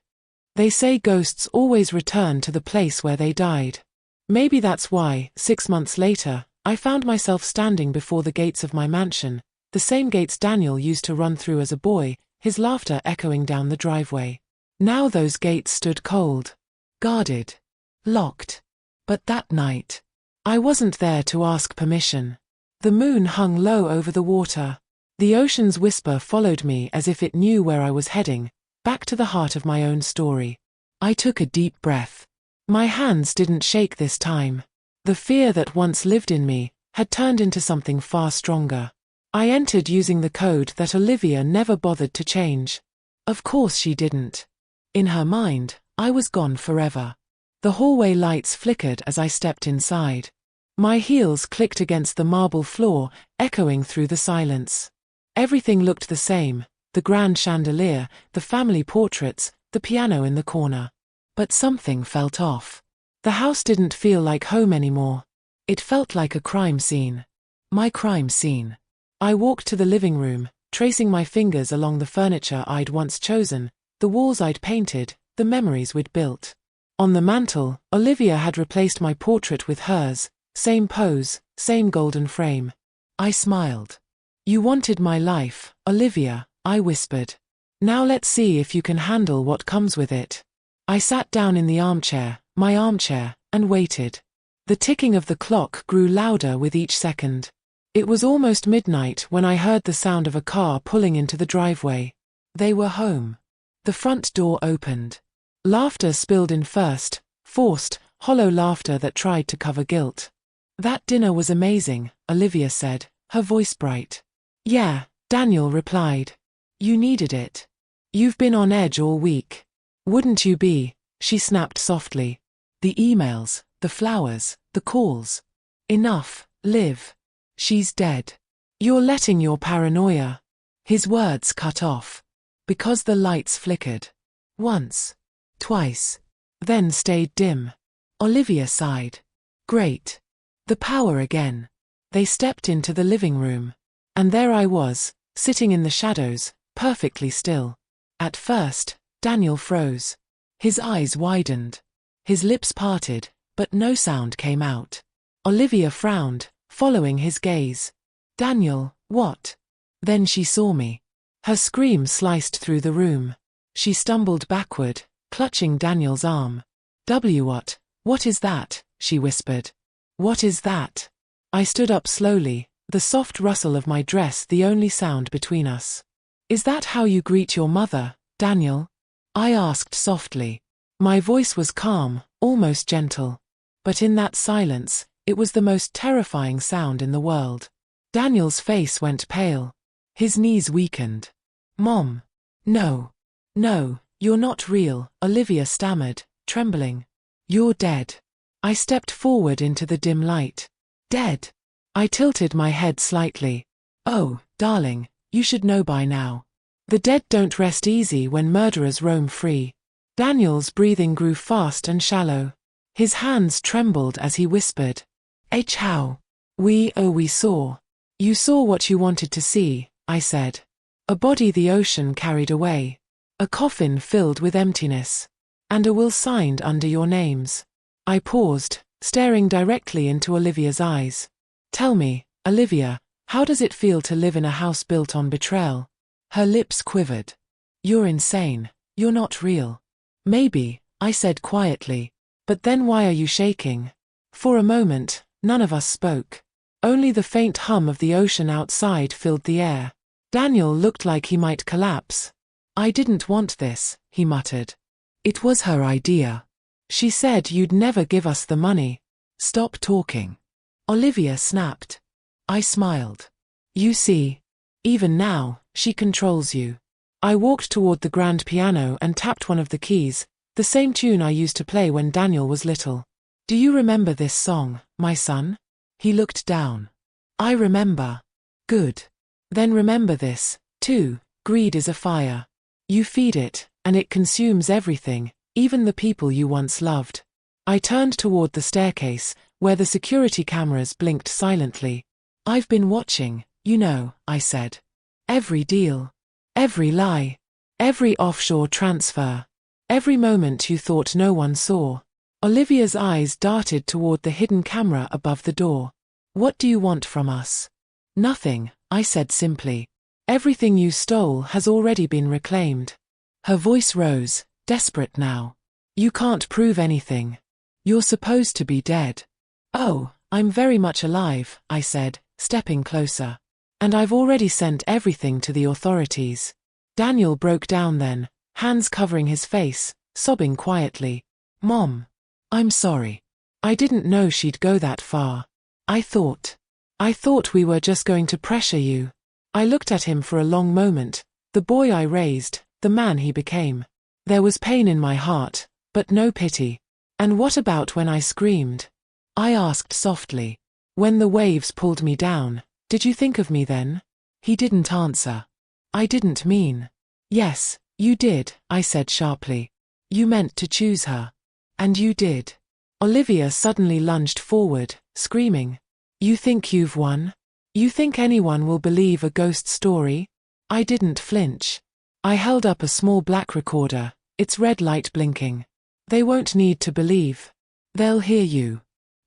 They say ghosts always return to the place where they died. Maybe that's why, 6 months later, I found myself standing before the gates of my mansion, the same gates Daniel used to run through as a boy, his laughter echoing down the driveway. Now those gates stood cold, guarded, locked. But that night, I wasn't there to ask permission. The moon hung low over the water. The ocean's whisper followed me as if it knew where I was heading, back to the heart of my own story. I took a deep breath. My hands didn't shake this time. The fear that once lived in me had turned into something far stronger. I entered using the code that Olivia never bothered to change. Of course she didn't. In her mind, I was gone forever. The hallway lights flickered as I stepped inside. My heels clicked against the marble floor, echoing through the silence. Everything looked the same, the grand chandelier, the family portraits, the piano in the corner. But something felt off. The house didn't feel like home anymore. It felt like a crime scene. My crime scene. I walked to the living room, tracing my fingers along the furniture I'd once chosen, the walls I'd painted, the memories we'd built. On the mantel, Olivia had replaced my portrait with hers, same pose, same golden frame. I smiled. "You wanted my life, Olivia," I whispered. "Now let's see if you can handle what comes with it." I sat down in the armchair, my armchair, and waited. The ticking of the clock grew louder with each second. It was almost midnight when I heard the sound of a car pulling into the driveway. They were home. The front door opened. Laughter spilled in first, forced, hollow laughter that tried to cover guilt. "That dinner was amazing," Olivia said, her voice bright. "Yeah," Daniel replied. "You needed it. You've been on edge all week." "Wouldn't you be?" she snapped softly. "The emails, the flowers, the calls. Enough, Liv. She's dead. You're letting your paranoia." His words cut off. Because the lights flickered. Once. Twice. Then stayed dim. Olivia sighed. "Great. The power again." They stepped into the living room. And there I was, sitting in the shadows, perfectly still. At first, Daniel froze. His eyes widened. His lips parted, but no sound came out. Olivia frowned, following his gaze. "Daniel, what?" Then she saw me. Her scream sliced through the room. She stumbled backward, clutching Daniel's arm. What is that?" she whispered. "What is that?" I stood up slowly, the soft rustle of my dress the only sound between us. "Is that how you greet your mother, Daniel?" I asked softly. My voice was calm, almost gentle. But in that silence, it was the most terrifying sound in the world. Daniel's face went pale. His knees weakened. "Mom. No. No, you're not real," Olivia stammered, trembling. "You're dead." I stepped forward into the dim light. "Dead?" I tilted my head slightly. "Oh, darling, you should know by now. The dead don't rest easy when murderers roam free." Daniel's breathing grew fast and shallow. His hands trembled as he whispered. How? We saw. You saw what you wanted to see," I said. "A body the ocean carried away. A coffin filled with emptiness. And a will signed under your names." I paused, staring directly into Olivia's eyes. "Tell me, Olivia, how does it feel to live in a house built on betrayal?" Her lips quivered. "You're insane. You're not real." "Maybe," I said quietly. "But then why are you shaking?" For a moment, none of us spoke. Only the faint hum of the ocean outside filled the air. Daniel looked like he might collapse. "I didn't want this," he muttered. "It was her idea. She said you'd never give us the money." "Stop talking," Olivia snapped. I smiled. "You see, even now, she controls you." I walked toward the grand piano and tapped one of the keys, the same tune I used to play when Daniel was little. "Do you remember this song, my son?" He looked down. "I remember." "Good. Then remember this, too. Greed is a fire. You feed it, and it consumes everything, even the people you once loved." I turned toward the staircase, where the security cameras blinked silently. "I've been watching. You know, I said. Every deal. Every lie. Every offshore transfer. Every moment you thought no one saw. Olivia's eyes darted toward the hidden camera above the door. What do you want from us? Nothing, I said simply. Everything you stole has already been reclaimed. Her voice rose, desperate now. You can't prove anything. You're supposed to be dead. Oh, I'm very much alive, I said, stepping closer. And I've already sent everything to the authorities. Daniel broke down then, hands covering his face, sobbing quietly. Mom. I'm sorry. I didn't know she'd go that far. I thought we were just going to pressure you. I looked at him for a long moment, the boy I raised, the man he became. There was pain in my heart, but no pity. And what about when I screamed? I asked softly. When the waves pulled me down, did you think of me then? He didn't answer. I didn't mean. Yes, you did, I said sharply. You meant to choose her. And you did. Olivia suddenly lunged forward, screaming. You think you've won? You think anyone will believe a ghost story? I didn't flinch. I held up a small black recorder, its red light blinking. They won't need to believe. They'll hear you.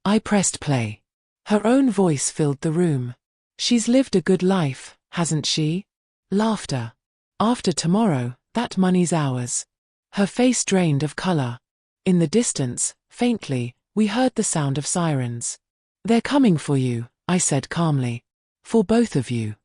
I pressed play. Her own voice filled the room. She's lived a good life, hasn't she? Laughter. After tomorrow, that money's ours. Her face drained of color. In the distance, faintly, we heard the sound of sirens. They're coming for you, I said calmly. For both of you.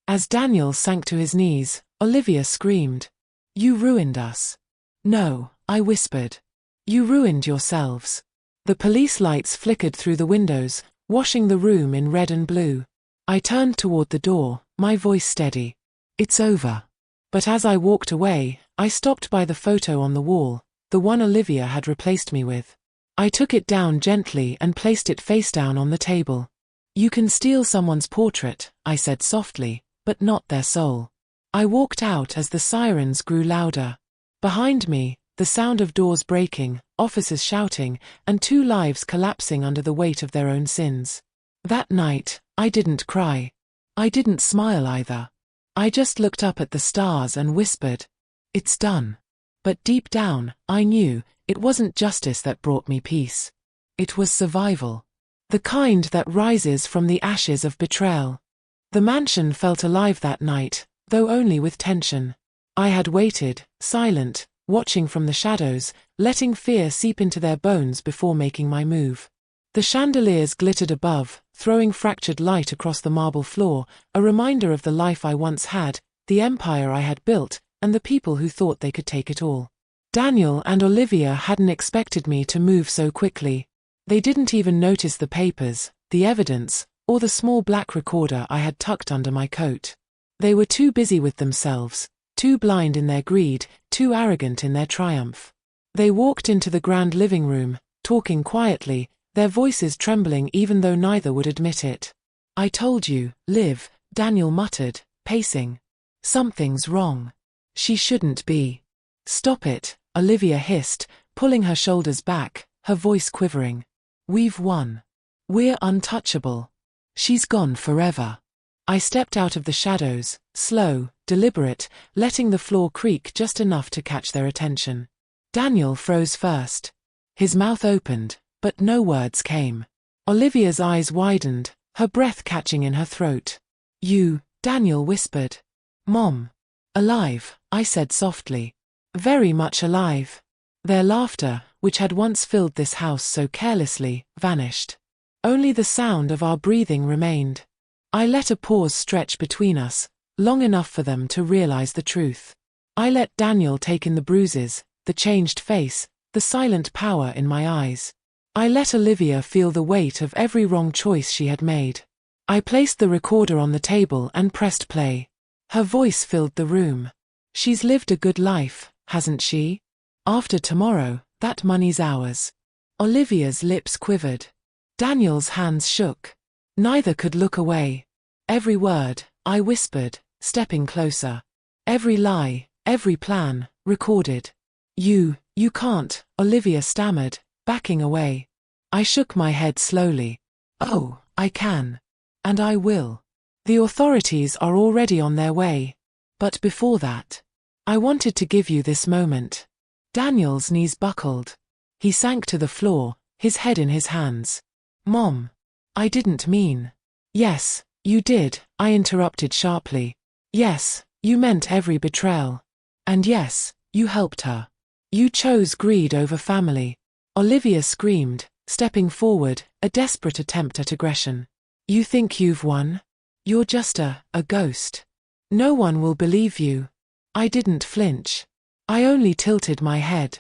As Daniel sank to his knees, Olivia screamed. You ruined us. No, I whispered. You ruined yourselves. The police lights flickered through the windows, washing the room in red and blue. I turned toward the door, my voice steady. It's over. But as I walked away, I stopped by the photo on the wall, the one Olivia had replaced me with. I took it down gently and placed it face down on the table. You can steal someone's portrait, I said softly, but not their soul. I walked out as the sirens grew louder. Behind me, the sound of doors breaking, officers shouting, and two lives collapsing under the weight of their own sins. That night, I didn't cry. I didn't smile either. I just looked up at the stars and whispered, it's done. But deep down, I knew, it wasn't justice that brought me peace. It was survival. The kind that rises from the ashes of betrayal. The mansion felt alive that night, though only with tension. I had waited, silent, watching from the shadows, letting fear seep into their bones before making my move. The chandeliers glittered above, throwing fractured light across the marble floor, a reminder of the life I once had, the empire I had built, and the people who thought they could take it all. Daniel and Olivia hadn't expected me to move so quickly. They didn't even notice the papers, the evidence, or the small black recorder I had tucked under my coat. They were too busy with themselves, too blind in their greed, too arrogant in their triumph. They walked into the grand living room, talking quietly, their voices trembling even though neither would admit it. I told you, Liv, Daniel muttered, pacing. Something's wrong. She shouldn't be. Stop it, Olivia hissed, pulling her shoulders back, her voice quivering. We've won. We're untouchable. She's gone forever. I stepped out of the shadows, slow, deliberate, letting the floor creak just enough to catch their attention. Daniel froze first. His mouth opened, but no words came. Olivia's eyes widened, her breath catching in her throat. You, Daniel whispered. Mom. Alive, I said softly. Very much alive. Their laughter, which had once filled this house so carelessly, vanished. Only the sound of our breathing remained. I let a pause stretch between us, long enough for them to realize the truth. I let Daniel take in the bruises, the changed face, the silent power in my eyes. I let Olivia feel the weight of every wrong choice she had made. I placed the recorder on the table and pressed play. Her voice filled the room. She's lived a good life, hasn't she? After tomorrow, that money's ours. Olivia's lips quivered. Daniel's hands shook. Neither could look away. Every word, I whispered, stepping closer. Every lie, every plan, recorded. You can't, Olivia stammered, backing away. I shook my head slowly. Oh, I can. And I will. The authorities are already on their way. But before that, I wanted to give you this moment. Daniel's knees buckled. He sank to the floor, his head in his hands. Mom. I didn't mean. Yes, you did, I interrupted sharply. Yes, you meant every betrayal. And yes, you helped her. You chose greed over family. Olivia screamed, stepping forward, a desperate attempt at aggression. You think you've won? You're just a ghost. No one will believe you. I didn't flinch. I only tilted my head.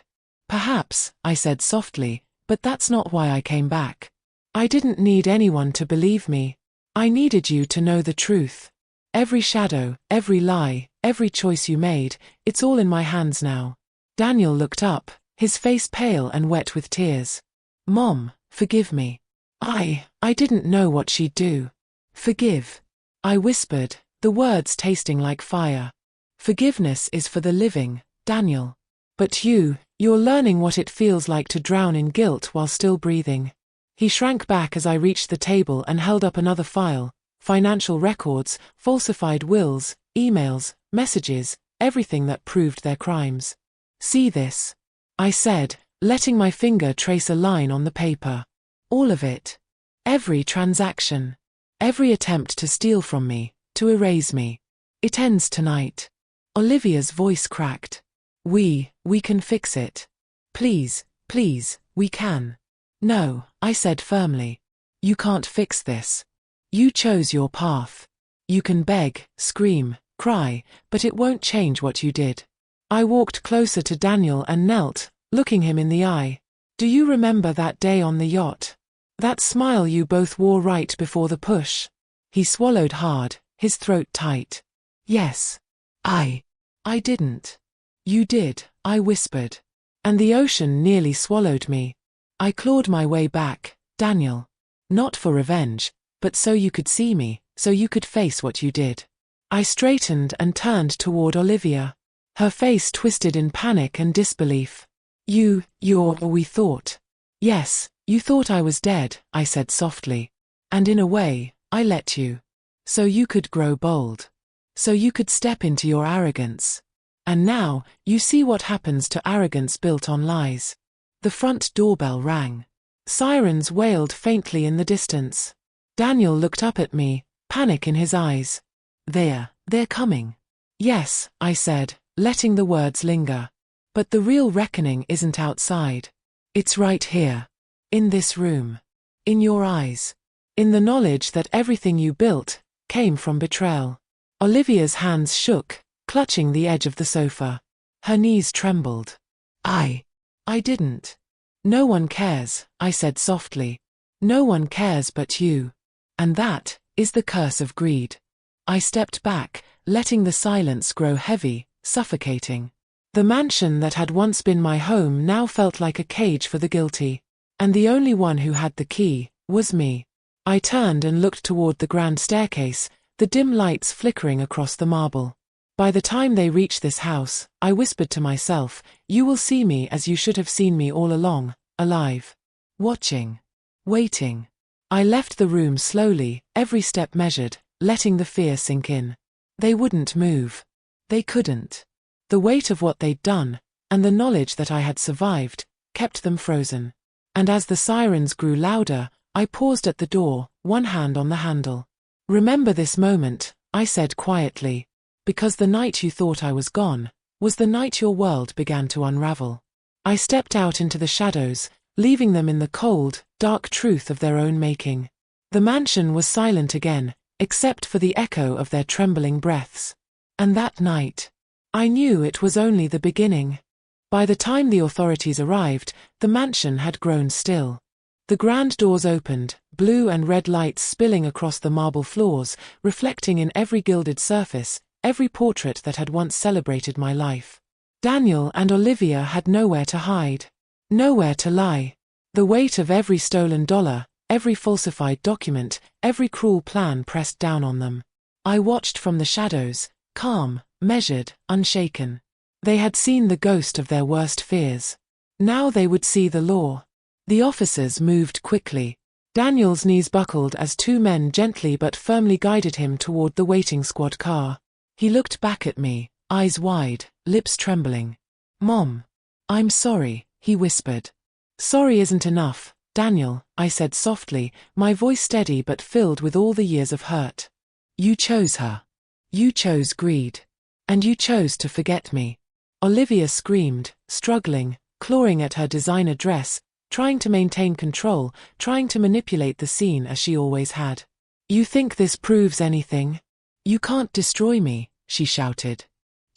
Perhaps, I said softly, but that's not why I came back. I didn't need anyone to believe me. I needed you to know the truth. Every shadow, every lie, every choice you made, it's all in my hands now. Daniel looked up, his face pale and wet with tears. Mom, forgive me. I didn't know what she'd do. Forgive. I whispered, the words tasting like fire. Forgiveness is for the living, Daniel. But you're learning what it feels like to drown in guilt while still breathing. He shrank back as I reached the table and held up another file, financial records, falsified wills, emails, messages, everything that proved their crimes. See this? I said, letting my finger trace a line on the paper. All of it. Every transaction. Every attempt to steal from me, to erase me. It ends tonight. Olivia's voice cracked. We can fix it. Please, we can. No, I said firmly. You can't fix this. You chose your path. You can beg, scream, cry, but it won't change what you did. I walked closer to Daniel and knelt, looking him in the eye. Do you remember that day on the yacht? That smile you both wore right before the push? He swallowed hard, his throat tight. Yes. I didn't. You did, I whispered. And the ocean nearly swallowed me. I clawed my way back, Daniel. Not for revenge, but so you could see me, so you could face what you did. I straightened and turned toward Olivia. Her face twisted in panic and disbelief. We thought. Yes, you thought I was dead, I said softly. And in a way, I let you. So you could grow bold. So you could step into your arrogance. And now, you see what happens to arrogance built on lies. The front doorbell rang. Sirens wailed faintly in the distance. Daniel looked up at me, panic in his eyes. They're coming. Yes, I said, letting the words linger. But the real reckoning isn't outside. It's right here. In this room. In your eyes. In the knowledge that everything you built came from betrayal. Olivia's hands shook, clutching the edge of the sofa. Her knees trembled. I didn't. No one cares, I said softly. No one cares but you. And that is the curse of greed. I stepped back, letting the silence grow heavy, suffocating. The mansion that had once been my home now felt like a cage for the guilty. And the only one who had the key was me. I turned and looked toward the grand staircase, the dim lights flickering across the marble. By the time they reach this house, I whispered to myself, you will see me as you should have seen me all along, alive. Watching. Waiting. I left the room slowly, every step measured, letting the fear sink in. They wouldn't move. They couldn't. The weight of what they'd done, and the knowledge that I had survived, kept them frozen. And as the sirens grew louder, I paused at the door, one hand on the handle. Remember this moment, I said quietly. Because the night you thought I was gone, was the night your world began to unravel. I stepped out into the shadows, leaving them in the cold, dark truth of their own making. The mansion was silent again, except for the echo of their trembling breaths. And that night, I knew it was only the beginning. By the time the authorities arrived, the mansion had grown still. The grand doors opened, blue and red lights spilling across the marble floors, reflecting in every gilded surface, every portrait that had once celebrated my life. Daniel and Olivia had nowhere to hide. Nowhere to lie. The weight of every stolen dollar, every falsified document, every cruel plan pressed down on them. I watched from the shadows, calm, measured, unshaken. They had seen the ghost of their worst fears. Now they would see the law. The officers moved quickly. Daniel's knees buckled as two men gently but firmly guided him toward the waiting squad car. He looked back at me, eyes wide, lips trembling. "Mom. I'm sorry," he whispered. "Sorry isn't enough, Daniel," I said softly, my voice steady but filled with all the years of hurt. "You chose her. You chose greed. And you chose to forget me." Olivia screamed, struggling, clawing at her designer dress, trying to maintain control, trying to manipulate the scene as she always had. "You think this proves anything? You can't destroy me," she shouted.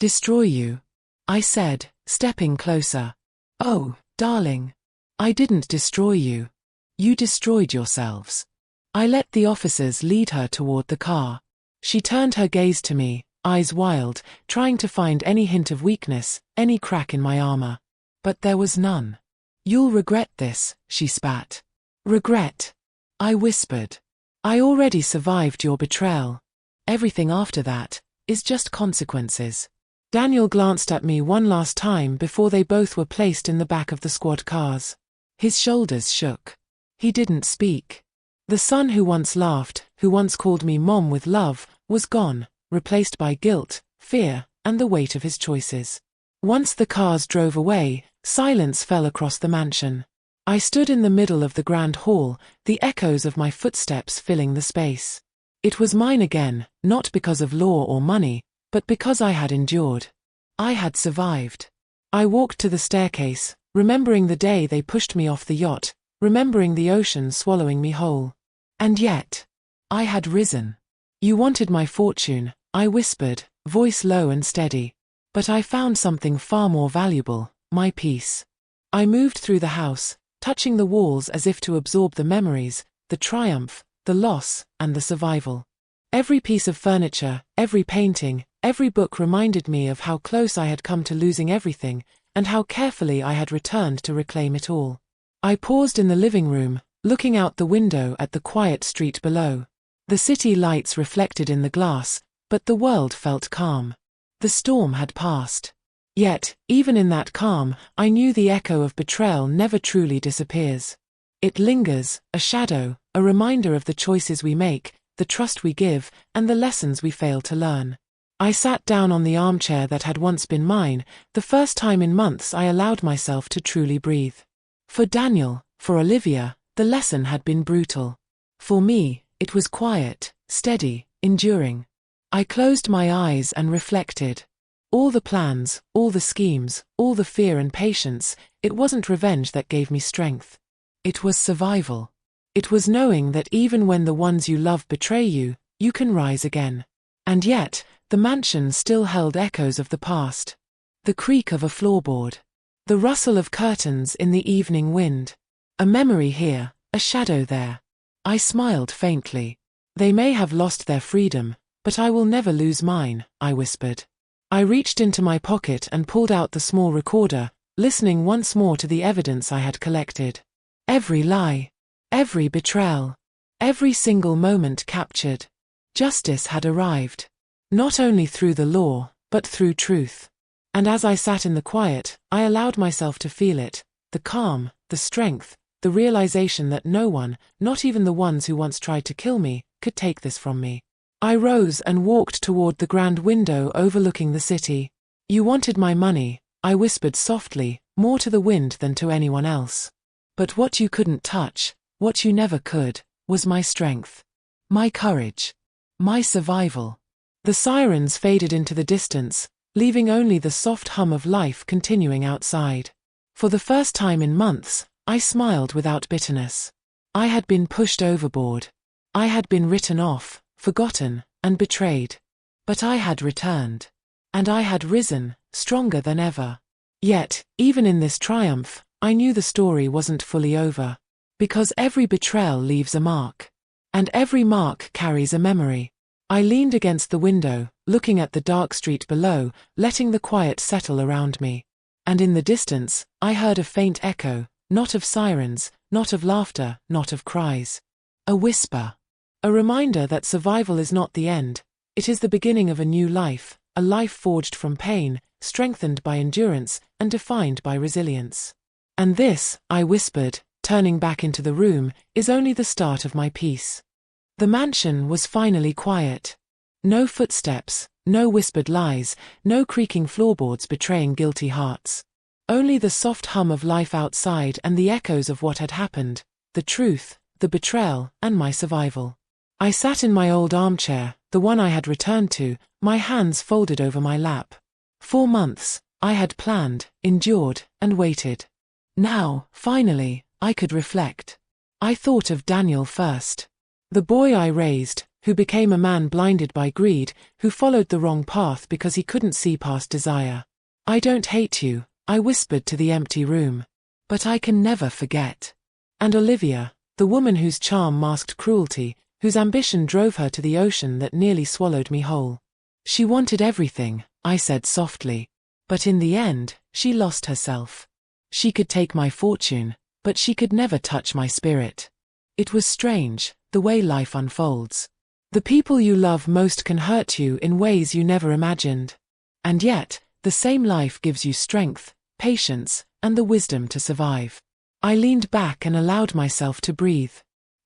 "Destroy you?" I said, stepping closer. "Oh, darling. I didn't destroy you. You destroyed yourselves." I let the officers lead her toward the car. She turned her gaze to me, eyes wild, trying to find any hint of weakness, any crack in my armor. But there was none. "You'll regret this," she spat. "Regret?" I whispered. "I already survived your betrayal. Everything after that is just consequences." Daniel glanced at me one last time before they both were placed in the back of the squad cars. His shoulders shook. He didn't speak. The son who once laughed, who once called me Mom with love, was gone, replaced by guilt, fear, and the weight of his choices. Once the cars drove away, silence fell across the mansion. I stood in the middle of the grand hall, the echoes of my footsteps filling the space. It was mine again, not because of law or money, but because I had endured. I had survived. I walked to the staircase, remembering the day they pushed me off the yacht, remembering the ocean swallowing me whole. And yet, I had risen. "You wanted my fortune," I whispered, voice low and steady. "But I found something far more valuable, my peace." I moved through the house, touching the walls as if to absorb the memories, the triumph, the loss, and the survival. Every piece of furniture, every painting, every book reminded me of how close I had come to losing everything, and how carefully I had returned to reclaim it all. I paused in the living room, looking out the window at the quiet street below. The city lights reflected in the glass, but the world felt calm. The storm had passed. Yet, even in that calm, I knew the echo of betrayal never truly disappears. It lingers, a shadow, a reminder of the choices we make, the trust we give, and the lessons we fail to learn. I sat down on the armchair that had once been mine, the first time in months I allowed myself to truly breathe. For Daniel, for Olivia, the lesson had been brutal. For me, it was quiet, steady, enduring. I closed my eyes and reflected. All the plans, all the schemes, all the fear and patience, it wasn't revenge that gave me strength. It was survival. It was knowing that even when the ones you love betray you, you can rise again. And yet, the mansion still held echoes of the past. The creak of a floorboard. The rustle of curtains in the evening wind. A memory here, a shadow there. I smiled faintly. "They may have lost their freedom, but I will never lose mine," I whispered. I reached into my pocket and pulled out the small recorder, listening once more to the evidence I had collected. Every lie. Every betrayal. Every single moment captured. Justice had arrived. Not only through the law, but through truth. And as I sat in the quiet, I allowed myself to feel it, the calm, the strength, the realization that no one, not even the ones who once tried to kill me, could take this from me. I rose and walked toward the grand window overlooking the city. "You wanted my money," I whispered softly, more to the wind than to anyone else. "But what you couldn't touch, what you never could, was my strength. My courage. My survival." The sirens faded into the distance, leaving only the soft hum of life continuing outside. For the first time in months, I smiled without bitterness. I had been pushed overboard. I had been written off, forgotten, and betrayed. But I had returned. And I had risen, stronger than ever. Yet, even in this triumph, I knew the story wasn't fully over. Because every betrayal leaves a mark. And every mark carries a memory. I leaned against the window, looking at the dark street below, letting the quiet settle around me. And in the distance, I heard a faint echo, not of sirens, not of laughter, not of cries. A whisper. A reminder that survival is not the end. It is the beginning of a new life, a life forged from pain, strengthened by endurance, and defined by resilience. "And this," I whispered, turning back into the room is only the start of my peace. The mansion was finally quiet. No footsteps, no whispered lies, no creaking floorboards betraying guilty hearts. Only the soft hum of life outside and the echoes of what had happened, the truth, the betrayal, and my survival. I sat in my old armchair, the one I had returned to, my hands folded over my lap. 4 months, I had planned, endured, and waited. Now, finally, I could reflect. I thought of Daniel first. The boy I raised, who became a man blinded by greed, who followed the wrong path because he couldn't see past desire. I don't hate you, I whispered to the empty room. But I can never forget. And Olivia, the woman whose charm masked cruelty, whose ambition drove her to the ocean that nearly swallowed me whole. She wanted everything, I said softly. But in the end, she lost herself. She could take my fortune, but she could never touch my spirit. It was strange, the way life unfolds. The people you love most can hurt you in ways you never imagined. And yet, the same life gives you strength, patience, and the wisdom to survive. I leaned back and allowed myself to breathe.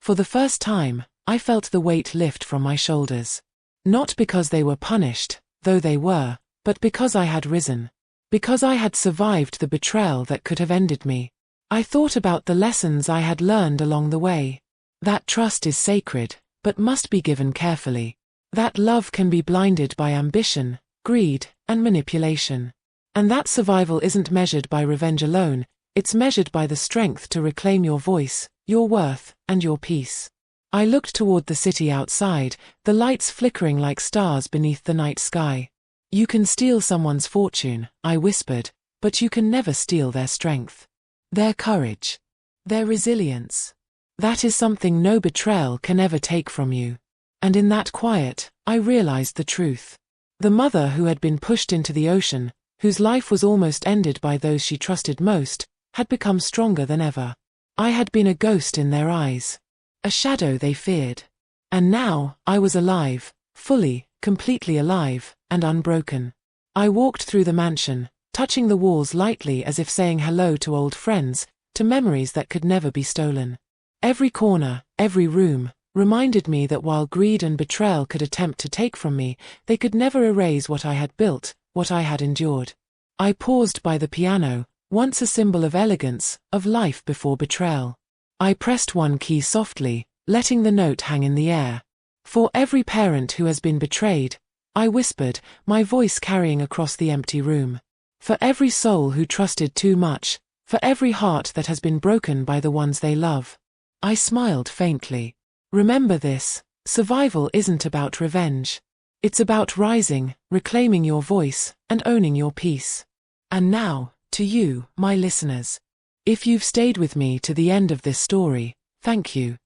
For the first time, I felt the weight lift from my shoulders. Not because they were punished, though they were, but because I had risen. Because I had survived the betrayal that could have ended me. I thought about the lessons I had learned along the way. That trust is sacred, but must be given carefully. That love can be blinded by ambition, greed, and manipulation. And that survival isn't measured by revenge alone, it's measured by the strength to reclaim your voice, your worth, and your peace. I looked toward the city outside, the lights flickering like stars beneath the night sky. You can steal someone's fortune, I whispered, but you can never steal their strength. Their courage. Their resilience. That is something no betrayal can ever take from you. And in that quiet, I realized the truth. The mother who had been pushed into the ocean, whose life was almost ended by those she trusted most, had become stronger than ever. I had been a ghost in their eyes. A shadow they feared. And now, I was alive, fully, completely alive, and unbroken. I walked through the mansion, touching the walls lightly as if saying hello to old friends, to memories that could never be stolen. Every corner, every room, reminded me that while greed and betrayal could attempt to take from me, they could never erase what I had built, what I had endured. I paused by the piano, once a symbol of elegance, of life before betrayal. I pressed one key softly, letting the note hang in the air. For every parent who has been betrayed, I whispered, my voice carrying across the empty room. For every soul who trusted too much, for every heart that has been broken by the ones they love. I smiled faintly. Remember this, survival isn't about revenge. It's about rising, reclaiming your voice, and owning your peace. And now, to you, my listeners. If you've stayed with me to the end of this story, thank you.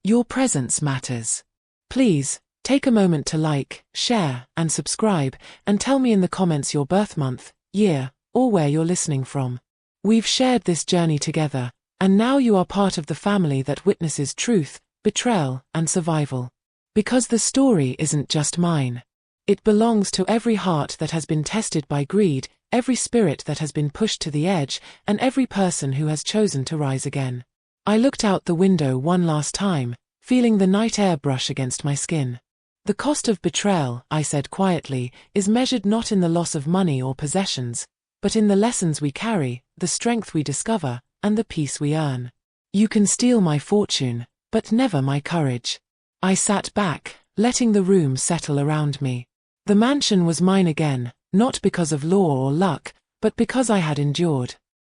Your presence matters. Please, take a moment to like, share, and subscribe, and tell me in the comments your birth month, year, or where you're listening from. We've shared this journey together, and now you are part of the family that witnesses truth, betrayal, and survival. Because the story isn't just mine. It belongs to every heart that has been tested by greed, every spirit that has been pushed to the edge, and every person who has chosen to rise again. I looked out the window one last time, feeling the night air brush against my skin. The cost of betrayal, I said quietly, is measured not in the loss of money or possessions, but in the lessons we carry, the strength we discover, and the peace we earn. You can steal my fortune, but never my courage. I sat back, letting the room settle around me. The mansion was mine again, not because of law or luck, but because I had endured.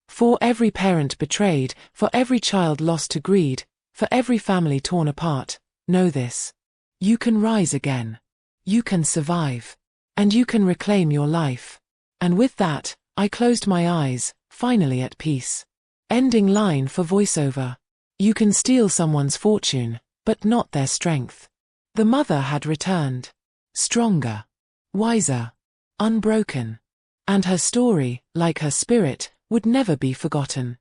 For every parent betrayed, for every child lost to greed, for every family torn apart, know this. You can rise again. You can survive. And you can reclaim your life. And with that, I closed my eyes, finally at peace. Ending line for voiceover. You can steal someone's fortune, but not their strength. The mother had returned. Stronger. Wiser. Unbroken. And her story, like her spirit, would never be forgotten.